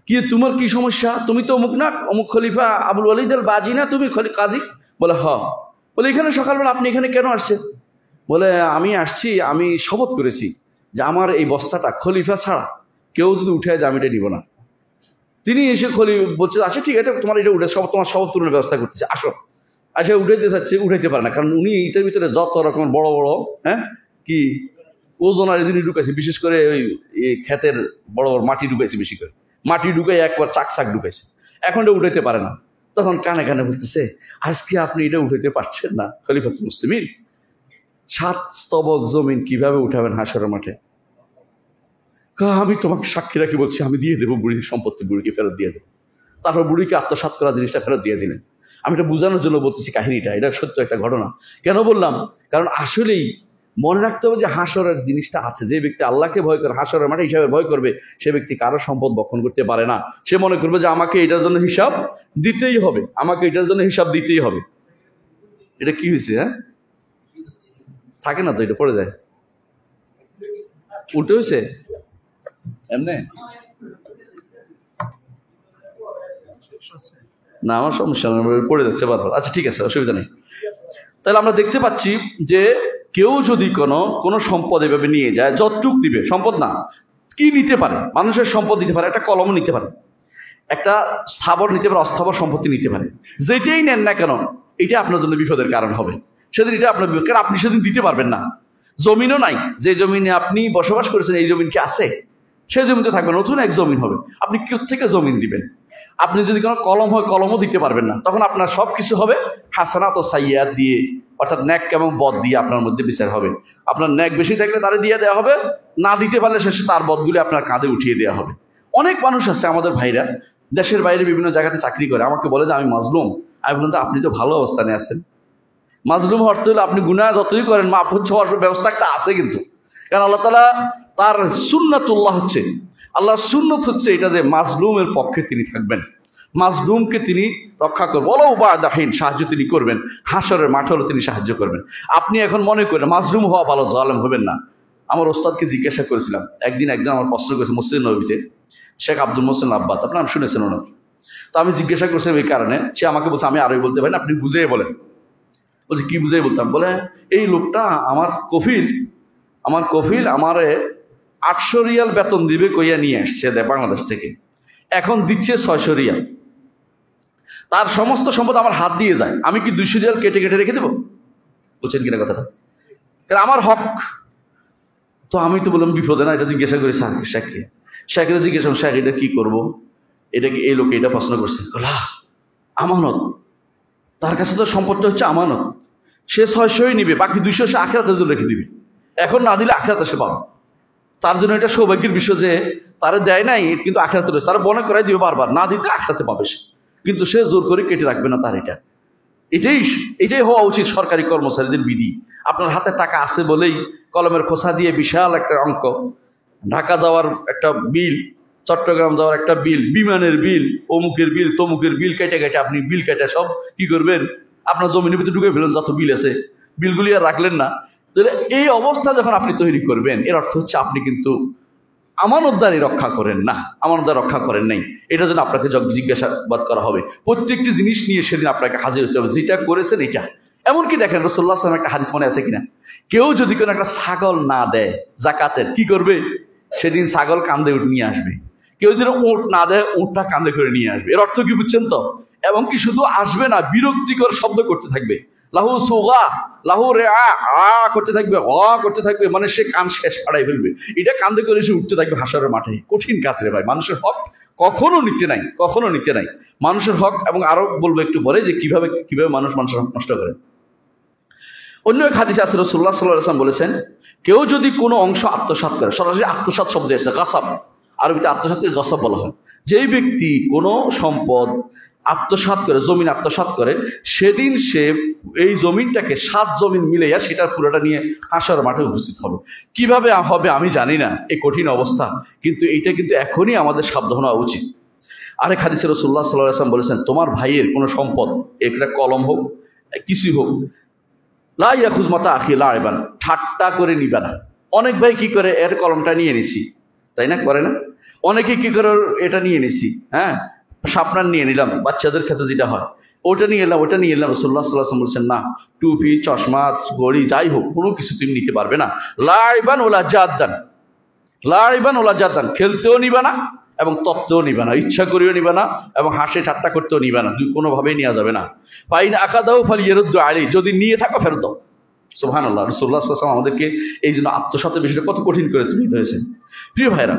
কি তোমার কি সমস্যা, তুমি তো অমুক না, অমুক খলিফা আবুল ওয়ালিদ আল বাজি না তুমি কাজী? বলে হ। বলে এখানে সকালবেলা আপনি এখানে কেন আসছেন? বলে আমি আসছি, আমি শপথ করেছি যে আমার এই বস্তাটা খলিফা ছাড়া কেউ যদি উঠে যায় আমি এটা নিব না। তিনি এসে বলছে আচ্ছা ঠিক আছে, তোমার এটা উঠে তোমার শপথ পূরণের ব্যবস্থা করতেছে, আসো। আচ্ছা উঠাইতে চাচ্ছে, উঠাইতে পারে না, কারণ উনি এটার ভিতরে যত রকম বড় বড় কি ওজনার জিনিস ঢুকাইছে, বিশেষ করে ওই ক্ষেতের বড় বড় মাটি ঢুকাইছে, বেশি করে মাটি ঢুকাই একবার চাক ঢুকাইছে, এখন এটা উঠাইতে পারে না। তখন কানে কানে বলতেছে আজকে আপনি এটা উঠাইতে পারছেন না, খলিফাতুল মুসলিমিন 7 স্তবক জমিন কিভাবে উঠাবেন হাসরের মাঠে? আমি তোমাকে সাক্ষী রাখি বলছি, আমি দিয়ে দেবো বুড়ির সম্পত্তি, বুড়িকে ফেরত দিয়ে দেবো। তারপর বুড়িকে আত্মসাৎ করা জিনিসটা ফেরত দিয়ে দিলেন। আমি এটা বোঝানোর জন্য বলতেছি কাহিনীটা, এটা সত্য একটা ঘটনা। কেন বললাম? কারণ আসলেই মনে রাখতে হবে যে হাসরের জিনিসটা আছে। যে ব্যক্তি আল্লাহকে ভয় করে, হাসরের মাঠে হিসাবে ভয় করবে, সে ব্যক্তি কারো সম্পদ বক্ষণ করতে পারে না। সে মনে করবে যে আমাকে এটার জন্য হিসাব দিতেই হবে, আমাকে এটার জন্য হিসাব দিতেই হবে। এটা কি হয়েছে? হ্যাঁ, থাকে না তো, এটা পড়ে যায়, উল্টো হয়েছে এমনি না, আমার সমস্যা পড়ে যাচ্ছে বারবার। আচ্ছা ঠিক আছে, অসুবিধা নেই। তাহলে আমরা দেখতে পাচ্ছি যে কেউ যদি কোনো সম্পদ এভাবে নিয়ে যায়, যতটুক দিবে, সম্পদ না, কি নিতে পারে? মানুষের সম্পদ নিতে পারে, একটা কলমও নিতে পারে, একটা স্থাবর নিতে পারে, অস্থাবর সম্পত্তি নিতে পারে। যেটাই নেন না কেন, এটা আপনার জন্য বিপদের কারণ হবে সেদিন। এটা আপনার বিপদ, কারণ আপনি সেদিন দিতে পারবেন না। জমিনও নাই, যে জমিনে আপনি বসবাস করেছেন এই জমিন কি আছে? সেই জমিতে থাকবে, নতুন এক জমিন হবে, আপনি কোত্থেকে জমিন দিবেন? আপনি যদি কোনো কলম হয়, কলমও দিতে পারবেন না। তখন আপনার সব কিছু হবে হাসানাত ও সাইয়্যাত দিয়ে, অর্থাৎ ন্যাক এবং বদ দিয়ে আপনার মধ্যে বিচার হবে। আপনার ন্যাক বেশি থাকলে তারে দিয়ে দেওয়া হবে, না দিতে পারলে শেষে তার বদগুলি আপনার কাঁধে উঠিয়ে দেওয়া হবে। অনেক মানুষ আছে আমাদের ভাইরা, দেশের বাইরে বিভিন্ন জায়গাতে চাকরি করে, আমাকে বলে যে আমি মাজলুম। আমি বললাম যে আপনি তো ভালো অবস্থানে আছেন। মাজলুম হতে হলে আপনি গুনাহ যতই করেন মাফ হচ্ছে হওয়ার ব্যবস্থা একটা আছে কিন্তু। কারণ আল্লাহ তাআলা তার সুন্নাতুল্লাহ হচ্ছে, আল্লাহর সুন্নত হচ্ছে এটা যে মাজলুমের পক্ষে তিনি থাকবেন, মাজলুমকে তিনি রক্ষা করবেন, ওলাও বাদাহিন, সাহায্য তিনি করবেন, হাসরের মাঠেও তিনি সাহায্য করবেন। আপনি এখন মনে করেন মাজলুম হওয়া ভালো, জালেম হবেন না। আমার ওস্তাদকে জিজ্ঞাসা করেছিলাম একদিন, একজন আমার প্রশ্ন করেছে মসজিদ নববীতে, শেখ আব্দুল মোহসেন আব্বাদ, আপনার নাম শুনেছেন ওনার। তো আমি জিজ্ঞাসা করেছিলাম এই কারণে, সে আমাকে বলছে আমি আরবি বলতে পারি না, আপনি বুঝিয়ে বলেন। বলছে কি বুঝিয়ে বলতাম? বলে এই লোকটা আমার কফিল আমারে 800 রিয়াল বেতন দিবে কইয়া নিয়ে আসছে বাংলাদেশ থেকে, এখন দিচ্ছে 600 রিয়াল। তার সমস্ত সম্পদ আমার হাত দিয়ে যায়, আমি কি 200 রিয়াল কেটে কেটে রেখে দেবো? বুঝছেন কিনা কথাটা? কারণ আমার হক। তো আমি তো বললাম বিপদে না, এটা জিজ্ঞাসা করি শেখকে জিজ্ঞাসা, শেখ এটা কি করবো? এটা কি এই লোকে এটা প্রশ্ন করছে? আমানত, তার কাছে তো সম্পদটা হচ্ছে আমানত, সে 600ই নিবে, বাকি 200 সে আখিরাতের জন্য রেখে দিবে। এখন না দিলে আখিরাতে সে পাবে। তার জন্য এটা সৌভাগ্যের বিষয় যে তারা দেয় নাই, কিন্তু আখিরাতে রয়েছে, তারা মনে করাই দিবে বারবার, না দিতে আখিরাতে পাবে সে, কিন্তু সে জোর করে কেটে রাখবে না তার। এটাই হওয়া উচিত সরকারি কর্মচারীদের বিধি। আপনার হাতে টাকা আছে বলেই কলমের খোসা দিয়ে বিশাল একটা অঙ্ক, ঢাকা যাওয়ার একটা বিল, চট্টগ্রাম যাওয়ার একটা বিল, বিমানের বিল, অমুকের বিল, তমুকের বিল, কেটে কেটে আপনি বিল কেটে সব কি করবেন? আপনার জমিনের ভিতরে ঢুকে ফেলেন যত বিল আছে, বিলগুলি আর রাখলেন না। তাহলে এই অবস্থা যখন আপনি তৈরি করবেন, এর অর্থ হচ্ছে আপনি কিন্তু আমানতদারি রক্ষা করেন না, আমানতদার রক্ষা করেন নাই। এটা যেন আপনাকে জিজ্ঞাসাবাদ করা হবে। প্রত্যেকটি জিনিস নিয়ে সেদিন আপনাকে হাজির হতে হবে, যেটা করেছেন এটা। এমনকি দেখেন রাসূলুল্লাহ সাল্লাল্লাহু আলাইহি ওয়াসাল্লাম একটা হাদিস মনে আছে কিনা, কেউ যদি কোনো একটা ছাগল না দেয় যাকাতের, কি করবে? সেদিন ছাগল কাঁধে উঠে নিয়ে আসবে। কেউ যদি উট না দেয়, উটটা কাঁধে করে নিয়ে আসবে। এর অর্থ কি বুঝছেন তো? এবং কি শুধু আসবে না, বিরক্তিকর শব্দ করতে থাকবে, লাহু সুগা, লাহু রে আ করতে থাকবে, করতে থাকবে, মানে সে কান শেষ ফাড়াই ফেলবে। এটা কান্দে করে সে উঠতে থাকবে হাসরের মাঠে। কঠিন কাজ রে ভাই, মানুষের হক কখনো নিতে নাই, মানুষের হক। এবং আরো বলবো একটু পরে যে কিভাবে মানুষের হক নষ্ট করে। অন্য এক হাদিসে আছে রাসূলুল্লাহ সাল্লাল্লাহু আলাইহি ওয়াসাল্লাম বলেছেন, কেউ যদি কোনো অংশ আত্মসাৎ করে, সরাসরি আত্মসাৎ শব্দ এসেছে, গাসাব, আরবিতে আত্মসাৎকে গাসাব বলা হয়। যেই ব্যক্তি কোনো সম্পদ আত্মসাৎ করে, জমিন আত্মসাৎ করে, সেদিন সে এই জমিনটাকে 7 জমিন মিলাইয়া সেটার পুরোটা নিয়ে হাসরের মাঠে উপস্থিত হবে। কিভাবে হবে আমি জানি না, এই কঠিন অবস্থা, কিন্তু এইটা কিন্তু এখনই আমাদের সাবধান হওয়া উচিত। আরেক হাদিসে রাসূলুল্লাহ সাল্লাল্লাহু আলাইহি ওয়াসাল্লাম বলেছেন, তোমার ভাইয়ের কোনো সম্পদ, একটা কলম হোক, কিছুই হোক, লা ইয়াখুজ মাতা আখি লাইবান, ঠাট্টা করে নিবে না। অনেক ভাই কি করে, এর কলমটা নিয়ে নিছি, তাই না, করে না? অনেকে কি করে, এটা নিয়ে নিছি, হ্যাঁ, শাপনার নিয়ে নিলাম, বাচ্চাদের ক্ষেত্রে যেটা হয়, ওটা নিয়ে এলাম। রাসূলুল্লাহ সাল্লাল্লাহু আলাইহি ওয়াসাল্লাম বলছেন, না, টুপি, চশমা, ঘড়ি, যাই হোক, কোনো কিছু তুমি নিতে পারবে না। লাইবান ওলা জাদ্দান, খেলতেও নিবে না এবং তত্ত্বও নিবে না, ইচ্ছা করেও নিবে না এবং হাসি ঠাট্টা করতেও নিবে না, কোনোভাবেই নেওয়া যাবে না। ফাইন আকাদাহু ফালিয়ারুদ্দু আলাইহি, যদি নিয়ে থাকো ফেরত দাও। সুবহানাল্লাহ। রাসূলুল্লাহ সাল্লাল্লাহু আলাইহি ওয়াসাল্লাম আমাদেরকে এই জন্য আত্মসাতের বিষয়টা কত কঠিন করে তুলে ধরেছেন। প্রিয় ভাইরা,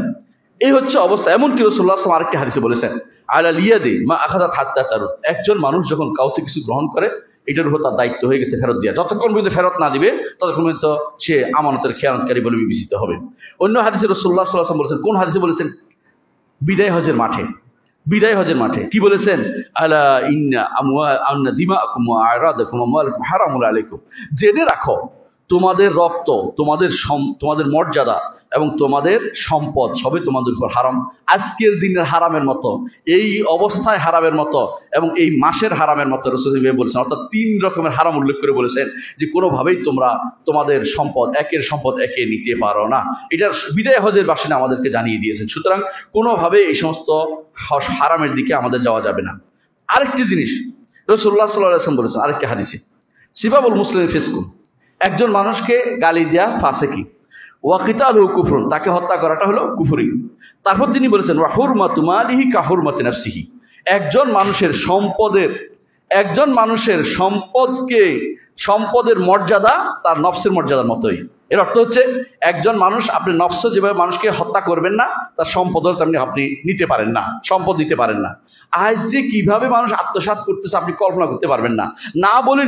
এই হচ্ছে অবস্থা। এমনকি রাসূলুল্লাহ সাল্লাল্লাহু আলাইহি ওয়াসাল্লাম আরেকটি হাদিসে বলেছেন, আলা লিয়াদি মা আখাযাত হাত্তা তারুদ, একজন মানুষ যখন কাউকে কিছু গ্রহণ করে, এটার উপর তার দায়িত্ব হয়ে গেছে ফেরত দেওয়া। যতক্ষণ পর্যন্ত ফেরত না দিবে, ততক্ষণ পর্যন্ত সে আমানতের খেয়ানতকারী বলে বিবেচিত হবে। অন্য হাদিসে রাসূলুল্লাহ সাল্লাল্লাহু আলাইহি ওয়াসাল্লাম বলেছেন, কোন হাদিসে বলেছেন? বিদায় হজের মাঠে কি বলেছেন? আলা ইন্না দিমাআকুম ওয়া আরাদাকুম ওয়া আমওয়ালাকুম হারামুন আলাইকুম, জেনে রাখো তোমাদের রক্ত, তোমাদের মর্যাদা এবং তোমাদের সম্পদ সবই তোমাদের উপর হারাম। আজকের দিনের হারামের মতো, এই অবস্থায় হারামের মতো এবং এই মাসের হারামের মতো রাসূলুল্লাহ বলেছেন। অর্থাৎ 3 রকমের হারাম উল্লেখ করে বলেছেন যে কোনোভাবেই তোমরা তোমাদের সম্পদ একে নিতে পারো না। এটার বিদায় হজের বাসিনা আমাদেরকে জানিয়ে দিয়েছেন। সুতরাং কোনোভাবে এই সমস্ত হারামের দিকে আমাদের যাওয়া যাবে না। আরেকটি জিনিস রাসূলুল্লাহ সাল্লাল্লাহু আলাইহি ওয়াসাল্লাম বলেছেন আরেকটি হাদিসে, সিবাবুল মুসলিম ফিসকুন, একজন মানুষকে গালি দেয়া ফাসিকি, ওয়া কিতালু কুফরুন, তাকে হত্যা করাটা হলো কুফরি। তারপর তিনি বলেছেন ওয়া হুরমাতু মালিহি কা হুরমাতি নাফসিহি, একজন মানুষের সম্পদের মর্যাদা তার নফসের মর্যাদার মতোই। এর অর্থ হচ্ছে একজন মানুষ, আপনি নফস যেভাবে মানুষকে হত্যা করবেন না, তার সম্পদও তেমনি আপনি নিতে পারেন না, সম্পদ নিতে পারেন না। আজ যে কিভাবে মানুষ আত্মসাৎ করতেছে আপনি কল্পনা করতে পারবেন না। না বলে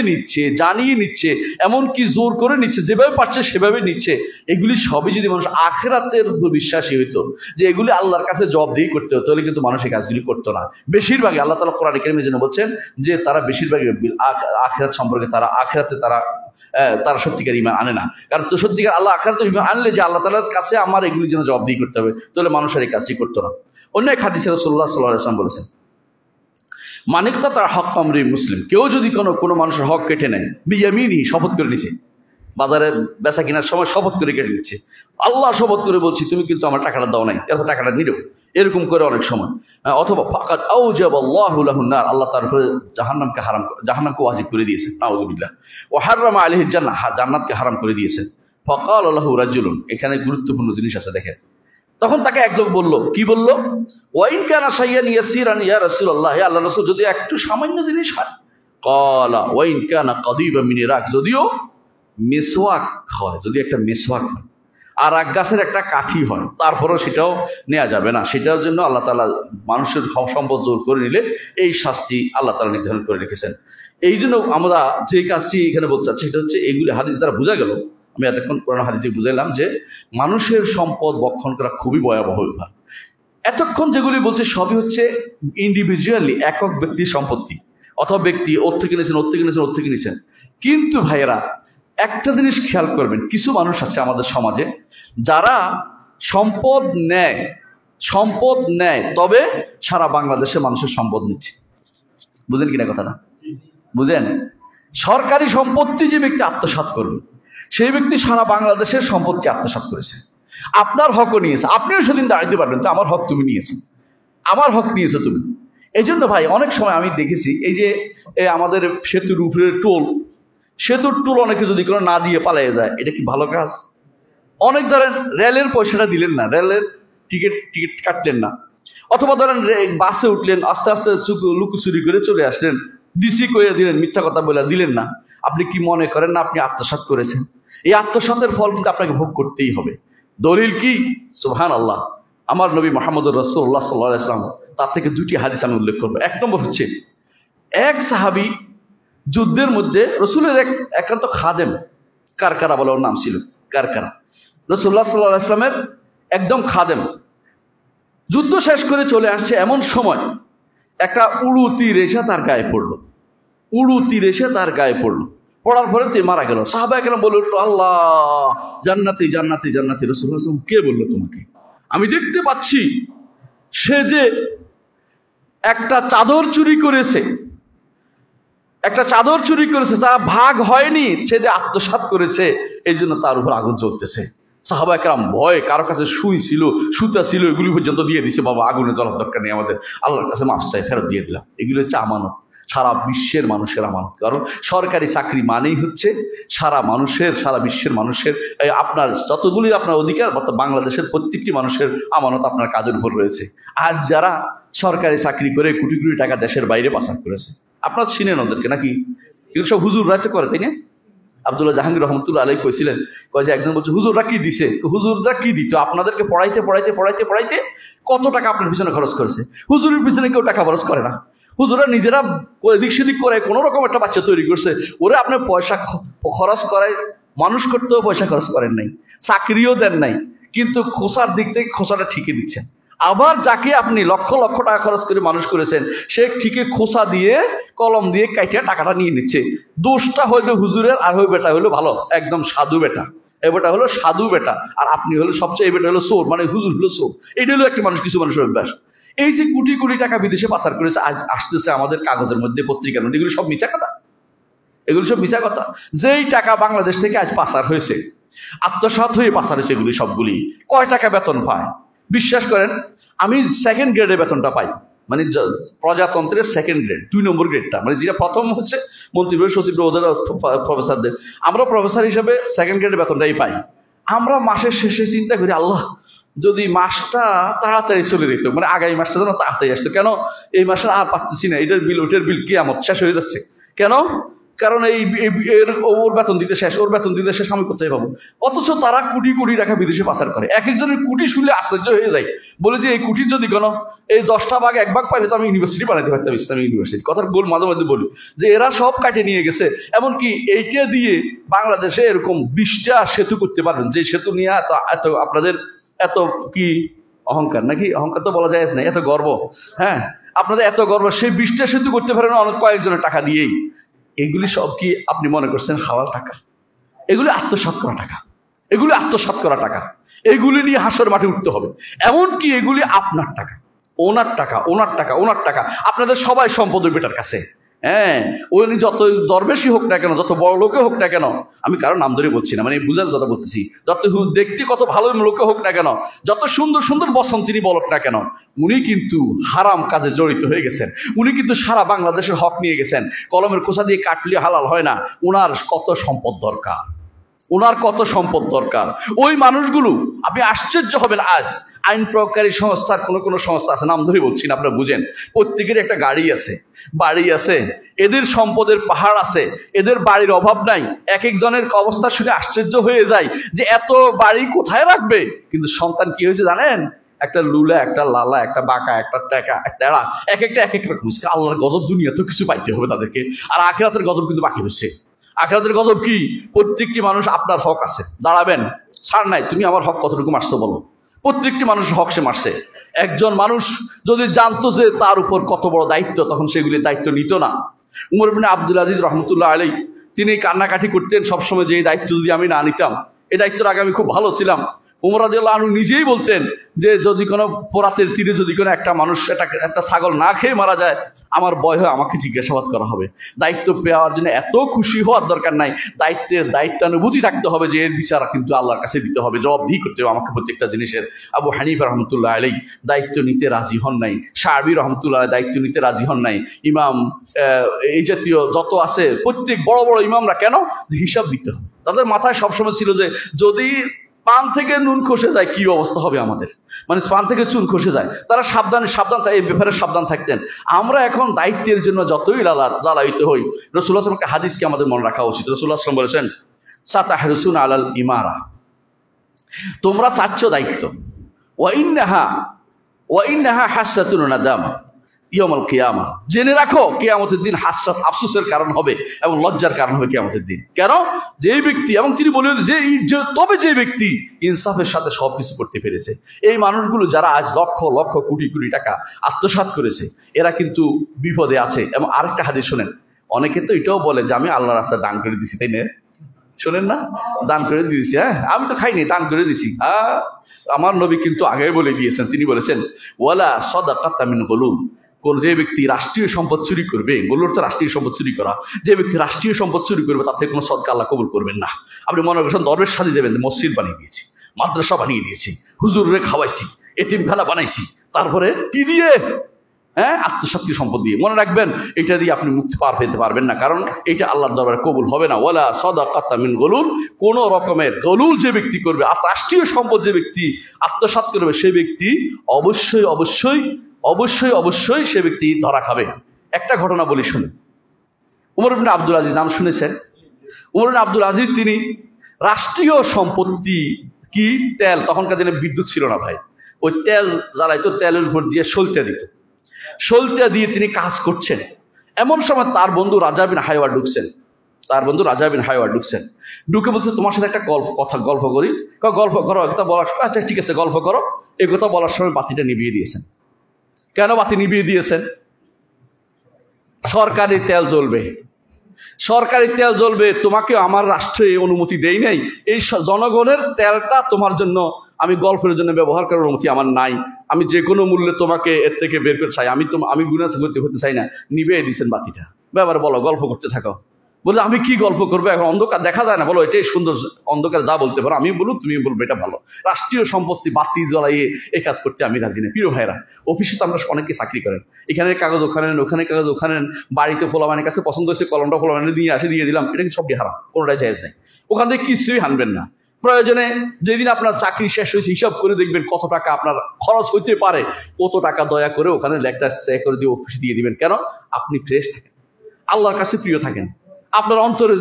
নিচ্ছে, জানিয়ে নিচ্ছে, এমনকি জোর করে নিচ্ছে, যেভাবে পারছে সেভাবে নিচ্ছে। এগুলি সবই যদি মানুষ আখিরাতের উপর বিশ্বাসী হইতো, যে এগুলি আল্লাহর কাছে জবাবদিহি করতে হতো, তাহলে কিন্তু মানুষ এই কাজগুলি করতো না। বেশিরভাগই আল্লাহ তাআলা কোরআন কারীমের জন্য বলছেন যে তারা বেশিরভাগই আখিরাত সম্পর্কে আখিরাতে তারা সত্যিকার ঈমান আনে না। কারণ তো সত্যিকার আল্লাহ আখিরাতে ঈমান আনলে যে আল্লাহ তাআলার কাছে আমার এগুলির জন্য জবাবদিহি করতে হবে, তাহলে মানুষের এই কাজটি করতো না। অন্য এক হাদিসে রাসূলুল্লাহ সাল্লাল্লাহু আলাইহি ওয়াসাল্লাম বলেছেন, মানিকতা তার হক কামরি মুসলিম, কেউ যদি কোনো মানুষের হক কেটে নেয়, বিয়ামিনি, শপথ করে নিছে, বাজারে বেচা কেনার সময় শপথ করে কেটে নিচ্ছে, আল্লাহ শপথ করে বলছি তুমি কিন্তু আমার টাকাটা দাও নাই, এরপর টাকাটা নিল, এরকম করে অনেক সময়। অথবা ফাকাদ আউজাবাল্লাহু লাহুন নার, আল্লাহ তার উপরে জাহান্নামকে ওয়াজিব করে দিয়েছেন, নাউযুবিল্লাহ। ওয়া হাররামা আলাইহিল জান্নাহ, জান্নাতকে হারাম করে দিয়েছেন। ফাকাল লাহু রাজুলুন, এখানে গুরুত্বপূর্ণ জিনিস আছে দেখেন। তখন তাকে এক লোক বলল, কি বলল? ওয়াইন কানা শাইয়ান ইয়াসিরান ইয়া রাসূলুল্লাহ, হে আল্লাহর রাসূল, যদি একটু সামান্য জিনিস হয়। ক্বালা ওয়াইন কানা কাদিবাম মিন ইরাক, যদিও মেসওয়াক হয়, যদি একটা মেসওয়াক হয় আর আগ গাছের একটা কাঠি হয়, তারপরেও সেটাও নেওয়া যাবে না। সেটার জন্য আল্লাহ তাআলা মানুষের সম্পদ জোর করে নিলে এই শাস্তি আল্লাহ তাআলা নির্ধারণ করে রেখেছেন। এই জন্য আমরা যে কাজটি এখানে বলতে চাচ্ছি সেটা হচ্ছে, এগুলি হাদিস দ্বারা বোঝা গেল, আমি এতক্ষণ পুরানো হাদিসে বুঝাইলাম যে মানুষের সম্পদ বক্ষণ করা খুবই ভয়াবহ ব্যাপার। এতক্ষণ যেগুলি বলছে সবই হচ্ছে ইন্ডিভিজুয়ালি, একক ব্যক্তির সম্পত্তি, অথবা ব্যক্তি ওর থেকে নিয়েছেন। কিন্তু ভাইয়েরা একটা জিনিস খেয়াল করবেন, কিছু মানুষ আছে আমাদের সমাজে যারা সম্পদ নেয় তবে সারা বাংলাদেশের মানুষের সম্পদ নিচ্ছে। বুঝেন কিনা কথাটা? বুঝেন? সরকারি সম্পত্তি যে ব্যক্তি আত্মসাৎ করবে, সেই ব্যক্তি সারা বাংলাদেশের সম্পত্তি আত্মসাৎ করেছে। আপনার হকও নিয়েছে, আপনিও সেদিন দাঁড়াইতে পারবেন তো আমার হক তুমি নিয়েছো, আমার হক নিয়েছো তুমি। এই জন্য ভাই অনেক সময় আমি দেখেছি, এই যে আমাদের সেতুর উপরে সেতুর টোল অনেকে যদি কোনো না দিয়ে পালিয়ে যায়, এটা কি ভালো কাজ? অনেক ধরেন রেলের পয়সাটা দিলেন না, রেলের টিকিট কাটলেন না, অথবা ধরেন বাসে উঠলেন, আস্তে আস্তে লুকোচুরি করে চলে আসলেন, ডিসি করে দিলেন, মিথ্যা কথা বলে দিলেন না। আপনি কি মনে করেন না আপনি আত্মসাৎ করেছেন? এই আত্মসাতের ফল কিন্তু আপনাকে ভোগ করতেই হবে। দলিল কি? সুবহানাল্লাহ, আমার নবী মুহাম্মদুর রাসূলুল্লাহ সাল্লাল্লাহু আলাইহি ওয়াসাল্লাম, তার থেকে 2টি হাদিস আমি উল্লেখ করবো। এক নম্বর হচ্ছে, এক সাহাবী যুদ্ধের মধ্যে রসুলের একান্ত খাদেম, কারকারা বলে ওর নাম ছিল, কারকারা, রাসূলুল্লাহ সাল্লাল্লাহু আলাইহি ওয়াসাল্লামের একদম খাদেম, যুদ্ধ শেষ করে চলে আসছে, এমন সময় একটা উড়ু তীর এসে তার গায়ে পড়লো, পড়ার পরে তিনি মারা গেল। সাহাবায়ে কেরাম বলে উঠলো, আল্লাহ, জান্নাতি জান্নাতি জান্নাতি। রাসূলুল্লাহ সাল্লাল্লাহু আলাইহি ওয়াসাল্লাম, কে বললো তোমাকে? আমি দেখতে পাচ্ছি সে যে একটা চাদর চুরি করেছে, তা ভাগ হয়নি, সে যে আত্মসাৎ করেছে, এই জন্য তার উপর আগুন জ্বলতেছে। সাহাবায়ে কেরাম ভয়, কারো কাছে সুতা ছিল, এগুলি পর্যন্ত দিয়ে দিছে, বাবা আগুনে জ্বলার দরকার নেই, আমাদের আল্লাহর কাছে মাফ চাই, ফেরত দিয়ে দিলাম। এগুলি হচ্ছে আমানত, সারা বিশ্বের মানুষের আমানত। কারণ সরকারি চাকরি মানেই হচ্ছে সারা বিশ্বের মানুষের, আপনার যতগুলি আপনার অধিকার, বাংলাদেশের প্রত্যেকটি মানুষের আমানত আপনার কাজের উপর রয়েছে। আজ যারা সরকারি চাকরি করে কোটি কোটি টাকা দেশের বাইরে পাচার করেছে, আপনার চিনেন ওদেরকে নাকি? এগুলো সব হুজুররা তো করে, তাই না? আব্দুল্লাহ জাহাঙ্গীর রহমতুল্লাহ আলাইহি কইছিলেন, যে একজন বলছে হুজুররা কি দিছে? হুজুররা কি দিত? আপনাদেরকে পড়াইতে কত টাকা আপনার পিছনে খরচ করেছে? হুজুরের পিছনে কেউ টাকা খরচ করে না। হুজুরা নিজেরা এদিক সেদিক করে কোনো রকম একটা বাচ্চা তৈরি করছে, ওরা আপনার পয়সা খরচ করায়, মানুষ করতেও পয়সা খরচ করেন নাই, চাকরিও দেন নাই, কিন্তু খোসার দিক থেকে খোসাটা ঠিকই দিচ্ছেন। আবার যাকে আপনি লক্ষ লক্ষ টাকা খরচ করে মানুষ করেছেন, সে ঠিকই খোসা দিয়ে কলম দিয়ে কাইটিয়া টাকাটা নিয়ে নিচ্ছে। দোষটা হইলো হুজুরের, আর ওই বেটা হইলো ভালো, একদম সাধু বেটা। এই বেটা হলো সাধু বেটা, আর আপনি হলো সবচেয়ে, এই বেটা হলো চোর, মানে হুজুর হলো চোর। এইটা হলো একটা মানুষ, কিছু মানুষের অভ্যাস। এই যে কোটি কোটি টাকা বিদেশে পাচার করেছে, আজ আসতেছে আমাদের কাগজের মধ্যে, পত্রিকার মধ্যে, এগুলো সব মিছা কথা। এগুলো সব মিছা কথা। যেই টাকা বাংলাদেশ থেকে আজ পাচার হয়েছে, আত্মসাৎ হয়ে পাচার হয়েছে, এগুলি সবগুলি কয় টাকা বেতন পায় বিশ্বাস করেন? আমি সেকেন্ড গ্রেডের বেতনটা পাই, মানে প্রজাতন্ত্রের সেকেন্ড গ্রেড, 2 নম্বর গ্রেডটা, মানে যেটা প্রথম হচ্ছে মন্ত্রী সচিব ওদের প্রফেসরদের, আমরা প্রফেসর হিসেবে সেকেন্ড গ্রেডের বেতনটাই পাই। আমরা মাসের শেষে চিন্তা করি, আল্লাহ যদি মাসটা তাড়াতাড়ি চলে যেত, মানে আগামী মাসটা যেন তাড়াতাড়ি আসতো। কেন এই মাসে আর পাচ্ছি না, এটার বিল ওটার বিল কিয়ামত শেষ হয়ে যাচ্ছে। কেন? কারণ ওর বেতন দিতে শেষ, ওর বেতন দিতে শেষ, আমি কোথায় পাবো? অথচ তারা কোটি কোটি টাকা বিদেশে পাচার করে। এক একজনের কোটি শুনলে আশ্চর্য হয়ে যায়, বলে যে এই কোটির যদি কোনো এই 10টা ভাগ 1 ভাগ পাইলে তো আমি ইউনিভার্সিটি বানাতে পারতাম, ইসলামিক ইউনিভার্সিটি। কথার গোল মাঝে মাঝে বলি যে এরা সব কাটে নিয়ে গেছে। এমনকি এইটা দিয়ে বাংলাদেশে এরকম 20টা সেতু করতে পারবেন, যে সেতু নিয়ে এত আপনাদের এত কি অহংকার, নাকি অহংকার তো বলা যায় না, এত গর্ব। হ্যাঁ, আপনাদের এত গর্ব, সেই 20টা সেতু করতে পারেন অনেক কয়েকজনের টাকা দিয়েই। এগুলি সব কি আপনি মনে করছেন হালাল টাকা? এগুলি আত্মসাৎ করা টাকা, এগুলি আত্মসাৎ করা টাকা। এগুলি নিয়ে হাসর মাঠে উঠতে হবে। এমনকি এগুলি আপনার টাকা, ওনার টাকা, ওনার টাকা, ওনার টাকা। আপনাদের সবাই সম্পদ ওই বেটার কাছে। হ্যাঁ, উনি যত দরবেশই হোক না কেন, যত বড় লোকে হোক না কেন, আমি কারো নাম ধরে বলছি না, মানে বুঝার কথা বলতেছি, যত দেখতে কত ভালো লোকে হোক না কেন, যত সুন্দর সুন্দর বসন তিনি বলক না কেন, উনি কিন্তু হারাম কাজে জড়িত হয়ে গেছেন। উনি কিন্তু সারা বাংলাদেশের হক নিয়ে গেছেন। কলমের খোসা দিয়ে কাটলে হালাল হয় না। ওনার কত সম্পদ দরকার, ওনার কত সম্পদ দরকার। ওই মানুষগুলো, আপনি আশ্চর্য হবেন, আজ আইন প্রয়োগকারী সংস্থার কোনো সংস্থা আছে, নাম ধরে বলছি না, আপনারা বুঝেন, প্রত্যেকের একটা গাড়ি আছে, বাড়ি আছে, এদের সম্পদের পাহাড় আছে, এদের বাড়ির অভাব নাই। এক একজনের অবস্থা শুনে আশ্চর্য হয়ে যায় যে এত বাড়ি কোথায় রাখবে। কিন্তু সন্তান কি হয়েছে জানেন? একটা লুলা, একটা লালা, একটা বাঁকা, একটা টেকা, একটা তেড়া, এক একটা এক এক রকম। আল্লাহর গজব, দুনিয়া তো কিছু পাইতে হবে তাদেরকে, আর আখিরাতের গজব কিন্তু বাকি হচ্ছে। আখিরাতের গজব কি? প্রত্যেকটি মানুষ আপনার হক আছে, দাঁড়াবেন, ছাড় নাই, তুমি আমার হক কতটুকু মারছো বলো। প্রত্যেকটি মানুষের হক সে মারছে। একজন মানুষ যদি জানতো যে তার উপর কত বড় দায়িত্ব, তখন সেগুলি দায়িত্ব নিত না। উমর ইবনে আব্দুল আজিজ রহমতুল্লাহ আলাইহি তিনি কান্নাকাটি করতেন সবসময় যে এই দায়িত্ব যদি আমি না নিতাম, এই দায়িত্বের আগে আমি খুব ভালো ছিলাম। উমর রাদিয়াল্লাহু আনহু নিজেই বলতেন যে যদি কোনো ফোরাতের তীরে যদি কোনো একটা মানুষ একটা ছাগল না খেয়ে মারা যায়, আমার ভয় হয় আমাকে জিজ্ঞাসাবাদ করা হবে। দায়িত্ব পাওয়ার জন্য এত খুশি হওয়ার দরকার নাই, দায়িত্বানুভূতি থাকতে হবে যে এর বিচার কিন্তু আল্লাহর কাছে দিতে হবে, জবাবদিহি করতে হবে আমাকে প্রত্যেকটা জিনিসের। আবু হানিফা রহমতুল্লাহ আলাইহি দায়িত্ব নিতে রাজি হন নাই, শারবি রহমতুল্লাহ দায়িত্ব নিতে রাজি হন নাই, ইমাম এই জাতীয় যত আছে প্রত্যেক বড় বড় ইমামরা, কেন? যে হিসাব দিতে হবে। তাদের মাথায় সবসময় ছিল যে যদি পান থেকে নুন খসে যায় কি অবস্থা হবে আমাদের, মানে পান থেকে চুন খসে যায়। তারা সাবধান এই ব্যাপারে সাবধান থাকতেন। আমরা এখন দায়িত্বের জন্য যতই লালায়িত হই, রাসূলুল্লাহ সাল্লাল্লাহু আলাইহি ওয়াসাল্লাম হাদিসকে আমাদের মনে রাখা উচিত। রাসূলুল্লাহ সাল্লাল্লাহু আলাইহি ওয়াসাল্লাম বলেছেন, সাতাহরুসুন আলাল ইমারা, তোমরা চাচ্ছ দায়িত্ব, ওয়া ইন্নাহা হাসরাতুন নাদাম ইয়াউমাল কিয়ামা, জেনে রাখো কিয়ামতের দিন হাসরাত, আফসোসের কারণ হবে এবং লজ্জার কারণ হবে কিয়ামতের দিন। কেন? যে ব্যক্তি, এবং তিনি বলেন তবে যে ব্যক্তি ইনসাফের সাথে সবকিছু করতে পেরেছে। এই মানুষগুলো যারা আজ লক্ষ লক্ষ কোটি কোটি টাকা আত্মসাৎ করেছে, এরা কিন্তু বিপদে আছে। এবং আরেকটা হাদিস শোনেন, অনেকে তো এটাও বলে যে আমি আল্লাহর রাস্তায় দান করে দিছি, তাই না? শোনেন না, দান করে দিয়েছি, হ্যাঁ আমি তো খাইনি, দান করে দিছি। আমার নবী কিন্তু আগে বলে দিয়েছেন, তিনি বলেছেন ওয়ালা সাদাকাতা মিন গুলুম, কোন যে ব্যক্তি রাষ্ট্রীয় সম্পদ চুরি করবে, বলল তো রাষ্ট্রীয় সম্পদ চুরি করা, যে ব্যক্তি রাষ্ট্রীয় সম্পদ চুরি করবে তার থেকে কোনো সদকা আল্লাহ কবুল করবেন না। আপনি মনে করছেন দরবেশ সাজি যাবেন, মসজিদ বানিয়ে দিয়েছি, মাদ্রাসা বানিয়ে দিয়েছি, হুজুরে খাওয়াইছি, এতিমখানা বানাইছি, তারপরে কি দিয়ে? হ্যাঁ, আত্মসাৎকৃত সম্পদ দিয়ে। মনে রাখবেন, এটা দিয়ে আপনি মুক্তি পেতে পারবেন না, কারণ এটা আল্লাহর দরবারে কবুল হবে না। ওয়ালা সাদাকাতা মিন গুলুল, কোন রকমের দলুল যে ব্যক্তি করবে, রাষ্ট্রীয় সম্পদ যে ব্যক্তি আত্মসাৎ করবে, সে ব্যক্তি অবশ্যই অবশ্যই অবশ্যই অবশ্যই সে ব্যক্তি ধরা খাবে। একটা ঘটনা বলি শুনুন। উমর ইবনে আব্দুল আজিজ নাম শুনেছেন? উমর ইবনে আব্দুল আজিজ তিনি রাষ্ট্রীয় সম্পত্তি কি তেল, তখনকার দিনে বিদ্যুৎ ছিল না ভাই, ওই তেল জ্বালাইতো, তেলের উপর দিয়ে সলতে দিত, সলতে দিয়ে তিনি কাজ করছেন। এমন সময় তার বন্ধু রাজা বিন হায়ওয়া ঢুকছেন। তার বন্ধু রাজা বিন হায়ওয়ার ঢুকছেন, ঢুকে বলছে তোমার সাথে একটা গল্প করি। গল্প করো, একটা বলার, আচ্ছা ঠিক আছে গল্প করো। এই কথা বলার সময় বাতিটা নিভিয়ে দিয়েছেন। কেন বাতি নিভিয়ে দিয়েছেন? সরকারি তেল জ্বলবে, সরকারি তেল জ্বলবে, তোমাকে আমার রাষ্ট্রে অনুমতি দেই নাই, এই জনগণের তেলটা তোমার জন্য আমি গল্পের জন্য ব্যবহার করার অনুমতি আমার নাই, আমি যে কোনো মূল্যে তোমাকে এর থেকে বের করতে চাই, আমি গুনাহ হতে চাই না। নিভিয়ে দিয়েছেন বাতিটা। ব্যাপারে বলো, গল্প করতে থাকো। বলে আমি কি গল্প করবো, এখন অন্ধকার দেখা যায় না, বলো এটাই সুন্দর, অন্ধকার যা বলতে পারো আমি বলুন, তুমি বলবো, এটা ভালো। রাষ্ট্রীয় সম্পত্তি বাতি জ্বলাইয়ে এই কাজ করতে আমি রাজি না। প্রিয় ভাইরা, অফিসে তো আমরা অনেকে চাকরি করেন, এখানে কাগজ ওখানে নেন, ওখানে কাগজ ওখানে নেন, বাড়িতে পোলামানের কাছে পছন্দ হয়েছে কলমটা পোলামানে দিয়ে আসে, দিয়ে দিলাম, এটা কিন্তু সবটি হারাম, কোনোটাই জায়েজ নেই। ওখান থেকে কিছুই হানবেন না। প্রয়োজনে যেদিন আপনার চাকরি শেষ হয়েছে হিসাব করে দেখবেন কত টাকা আপনার খরচ হইতে পারে, কত টাকা দয়া করে ওখানে লেখটা চেক করে দিয়ে অফিসে দিয়ে দিবেন। কেন? আপনি ফ্রেশ থাকেন, আল্লাহর কাছে প্রিয় থাকেন, আপনার অন্তরে,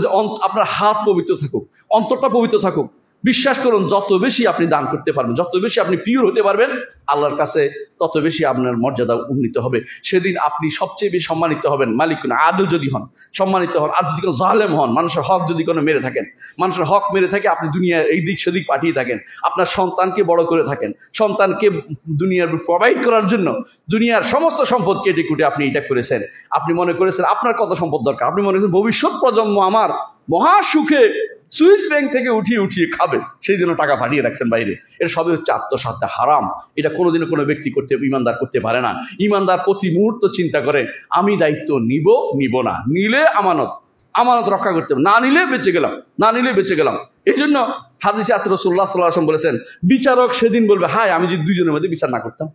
আপনার হাত পবিত্র থাকুক, অন্তরটা পবিত্র থাকুক। বিশ্বাস করুন, যত বেশি আপনি দান করতে পারবেন, যত বেশি আপনি পিওর হতে পারবেন আল্লাহর কাছে, তত বেশি আপনার মর্যাদা উন্নীত হবে। সেদিন আপনি সবচেয়ে বেশি সম্মানিত হবেন। মালিক আদল যদি হন, সম্মানিত হন। আর যদি কোনো জালেম হন, মানুষের হক যদি কোনো মেরে থাকেন, মানুষের হক মেরে থাকে, আপনি দুনিয়ার এই দিক সেদিক পাঠিয়ে থাকেন, আপনার সন্তানকে বড় করে থাকেন, সন্তানকে দুনিয়ার প্রোভাইড করার জন্য দুনিয়ার সমস্ত সম্পদ কেটে কুটে আপনি এটা করেছেন। আপনি মনে করেছেন আপনার কত সম্পদ দরকার, আপনি মনে করেছেন ভবিষ্যৎ প্রজন্ম আমার মহা সুখে সুইস ব্যাংক থেকে উঠিয়ে খাবে, সেই জন্য টাকা পাঠিয়ে রাখছেন বাইরে। এর সবই হচ্ছে আত্মসাৎটা, হারাম। এটা কোনোদিনও কোনো ব্যক্তি ইমানদার করতে পারে না। ইমানদার প্রতি মুহূর্ত চিন্তা করে আমি দায়িত্ব নিব না, নিলে আমানত রক্ষা করতে হবে, না নিলে বেঁচে গেলাম। এই জন্য হাদিসে আছে রাসূলুল্লাহ সাল্লাল্লাহু আলাইহি ওয়াসাল্লাম বলেছেন, বিচারক সেদিন বলবে, হায় আমি যদি দুইজনের মধ্যে বিচার না করতাম।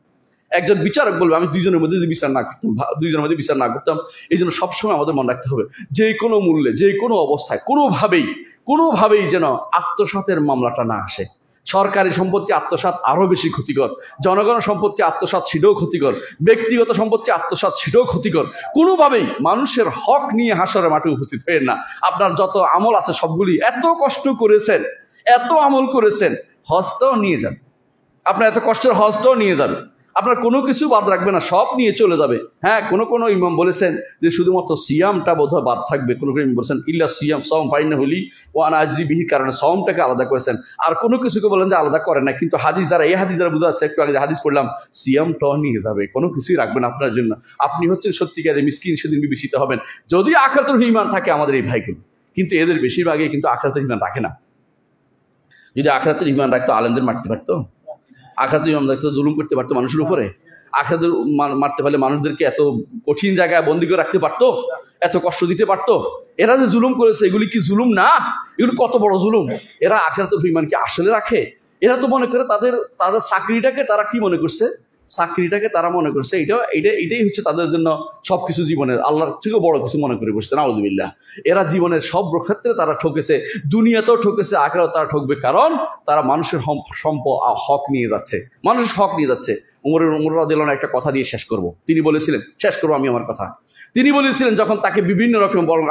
একজন বিচারক বলবে, আমি দুইজনের মধ্যে বিচার না করতাম। এই জন্য সবসময় আমাদের মনে রাখতে হবে, যে কোনো মূল্যে, যে কোনো অবস্থায়, কোনোভাবেই যেন আত্মসাতের মামলাটা না আসে। সরকারি সম্পত্তি আত্মসাৎ আরো বেশি ক্ষতিকর, জনগণের সম্পত্তি আত্মসাৎ সেটাও ক্ষতিকর, ব্যক্তিগত সম্পত্তি আত্মসাৎ সেটাও ক্ষতিকর। কোনোভাবেই মানুষের হক নিয়ে হাসরের মাঠে উপস্থিত হয়ে না। আপনার যত আমল আছে সবগুলি, এত কষ্ট করেছেন, এত আমল করেছেন, হজটাও নিয়ে যান, আপনার এত কষ্টের হজটাও নিয়ে যাবে, আপনার কোনো কিছু বাদ রাখবে না, সব নিয়ে চলে যাবে। হ্যাঁ, কোনো ইমাম বলেছেন যে শুধুমাত্র সিয়ামটা বোধহয় বাদ থাকবে, কোনো ইমাম বলেছেন ইল্লা সিয়াম সাওম ফাইনা হলি ওয়ান আজরি বিহি, কারণে সাওমটাকে আলাদা করেছেন। আর কোনো কিছুকে বলেন যে আলাদা করেন না, কিন্তু এই হাদিস দ্বারা বোঝা যাচ্ছে, একটু আগে যে হাদিস পড়লাম, সিয়ামটাও নিয়ে যাবে, কোনো কিছুই রাখবেন আপনার জন্য। আপনি হচ্ছেন সত্যিকারের মিসকিন, সেদিন বিবেচিত হবেন। যদি আখিরাতুল ঈমান থাকে আমাদের এই ভাইগুলো, কিন্তু এদের বেশিরভাগই কিন্তু আখিরাতুল ঈমান রাখে না। যদি আখিরাতুল ঈমান রাখতো আলেমদের মারতে পারতো, আখিরাতুল ঈমান রাখতো জুলুম করতে পারতো মানুষের উপরে, আখিরাতুল মারতে পারলে মানুষদেরকে এত কঠিন জায়গায় বন্দী করে রাখতে পারতো, এত কষ্ট দিতে পারতো। এরা যে জুলুম করেছে, এগুলি কি জুলুম না? এগুলো কত বড় জুলুম। এরা আখিরাতুল ঈমানকে আসলে রাখে? এরা তো মনে করে তাদের চাকরিটাকে তারা কি মনে করছে, তারা মনে করছে এটাই হচ্ছে তাদের জন্য সবকিছু, জীবনের আল্লাহর থেকে বড় কিছু মনে করে বসছে। নাউযুবিল্লাহ। এরা জীবনের সব ক্ষেত্রে তারা ঠকেছে, দুনিয়াতেও ঠকেছে, আখিরাতেও তারা ঠকবে, কারণ তারা মানুষের হক নিয়ে যাচ্ছে, মানুষের হক নিয়ে যাচ্ছে। উমর রাদিয়াল্লাহু আনহু একটা কথা দিয়ে শেষ করব। তিনি বলেছিলেন, আমি আমার কথা, তিনি বলেছিলেন যখন তাকে বিভিন্ন রকম, বরং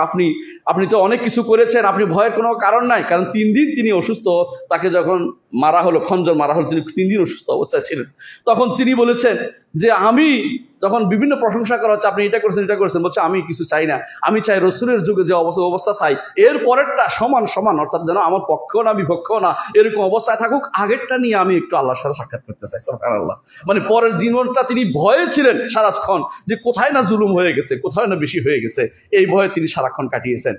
আপনি তো অনেক কিছু করেছেন, আপনি ভয়ের কোনো কারণ নাই, কারণ 3 দিন তিনি অসুস্থ, তাকে যখন মারা হলো, খঞ্জর মারা হলো, তিনি 3 দিন অসুস্থ অবস্থায় ছিলেন। তখন তিনি বলেছেন যে আমি যখন বিভিন্ন প্রশংসা করা হচ্ছে, আপনি এটা করেছেন, বলছে আমি কিছু চাই না, আমি চাই রাসূলের যুগে যে অবস্থা চাই, এর পরেরটা সমান, অর্থাৎ যেন আমার পক্ষও না বিপক্ষও না, এরকম অবস্থায় থাকুক, আগেরটা নিয়ে আমি একটু আল্লাহর সাথে সাক্ষাৎ করতে চাই। সুবহানাল্লাহ। মানে পরের জীবনটা তিনি ভয়ে ছিলেন সারাক্ষণ, যে কোথায় না জুলুম হয়ে গেছে, কোথায় না বেশি হয়ে গেছে, এই ভয়ে তিনি সারাক্ষণ কাটিয়েছেন।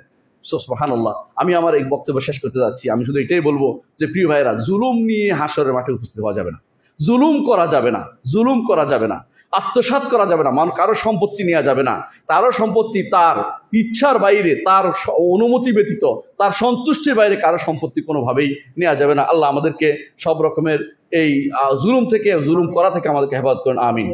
সুবহানাল্লাহ। আমি আমার এই বক্তব্য শেষ করতে যাচ্ছি, আমি শুধু এটাই বলবো যে প্রিয় ভাইয়েরা, জুলুম নিয়ে হাসরের মাঠে উপস্থিত হওয়া যাবে না, জুলুম করা যাবে না, আত্মসাৎ করা যাবে না, কারো সম্পত্তি নেওয়া যাবে না, তারও সম্পত্তি তার ইচ্ছার বাইরে, তার অনুমতি ব্যতীত, তার সন্তুষ্টির বাইরে কারো সম্পত্তি কোনোভাবেই নেওয়া যাবে না। আল্লাহ আমাদেরকে সব রকমের এই জুলুম করা থেকে আমাদেরকে হেফাজত করেন। আমিন।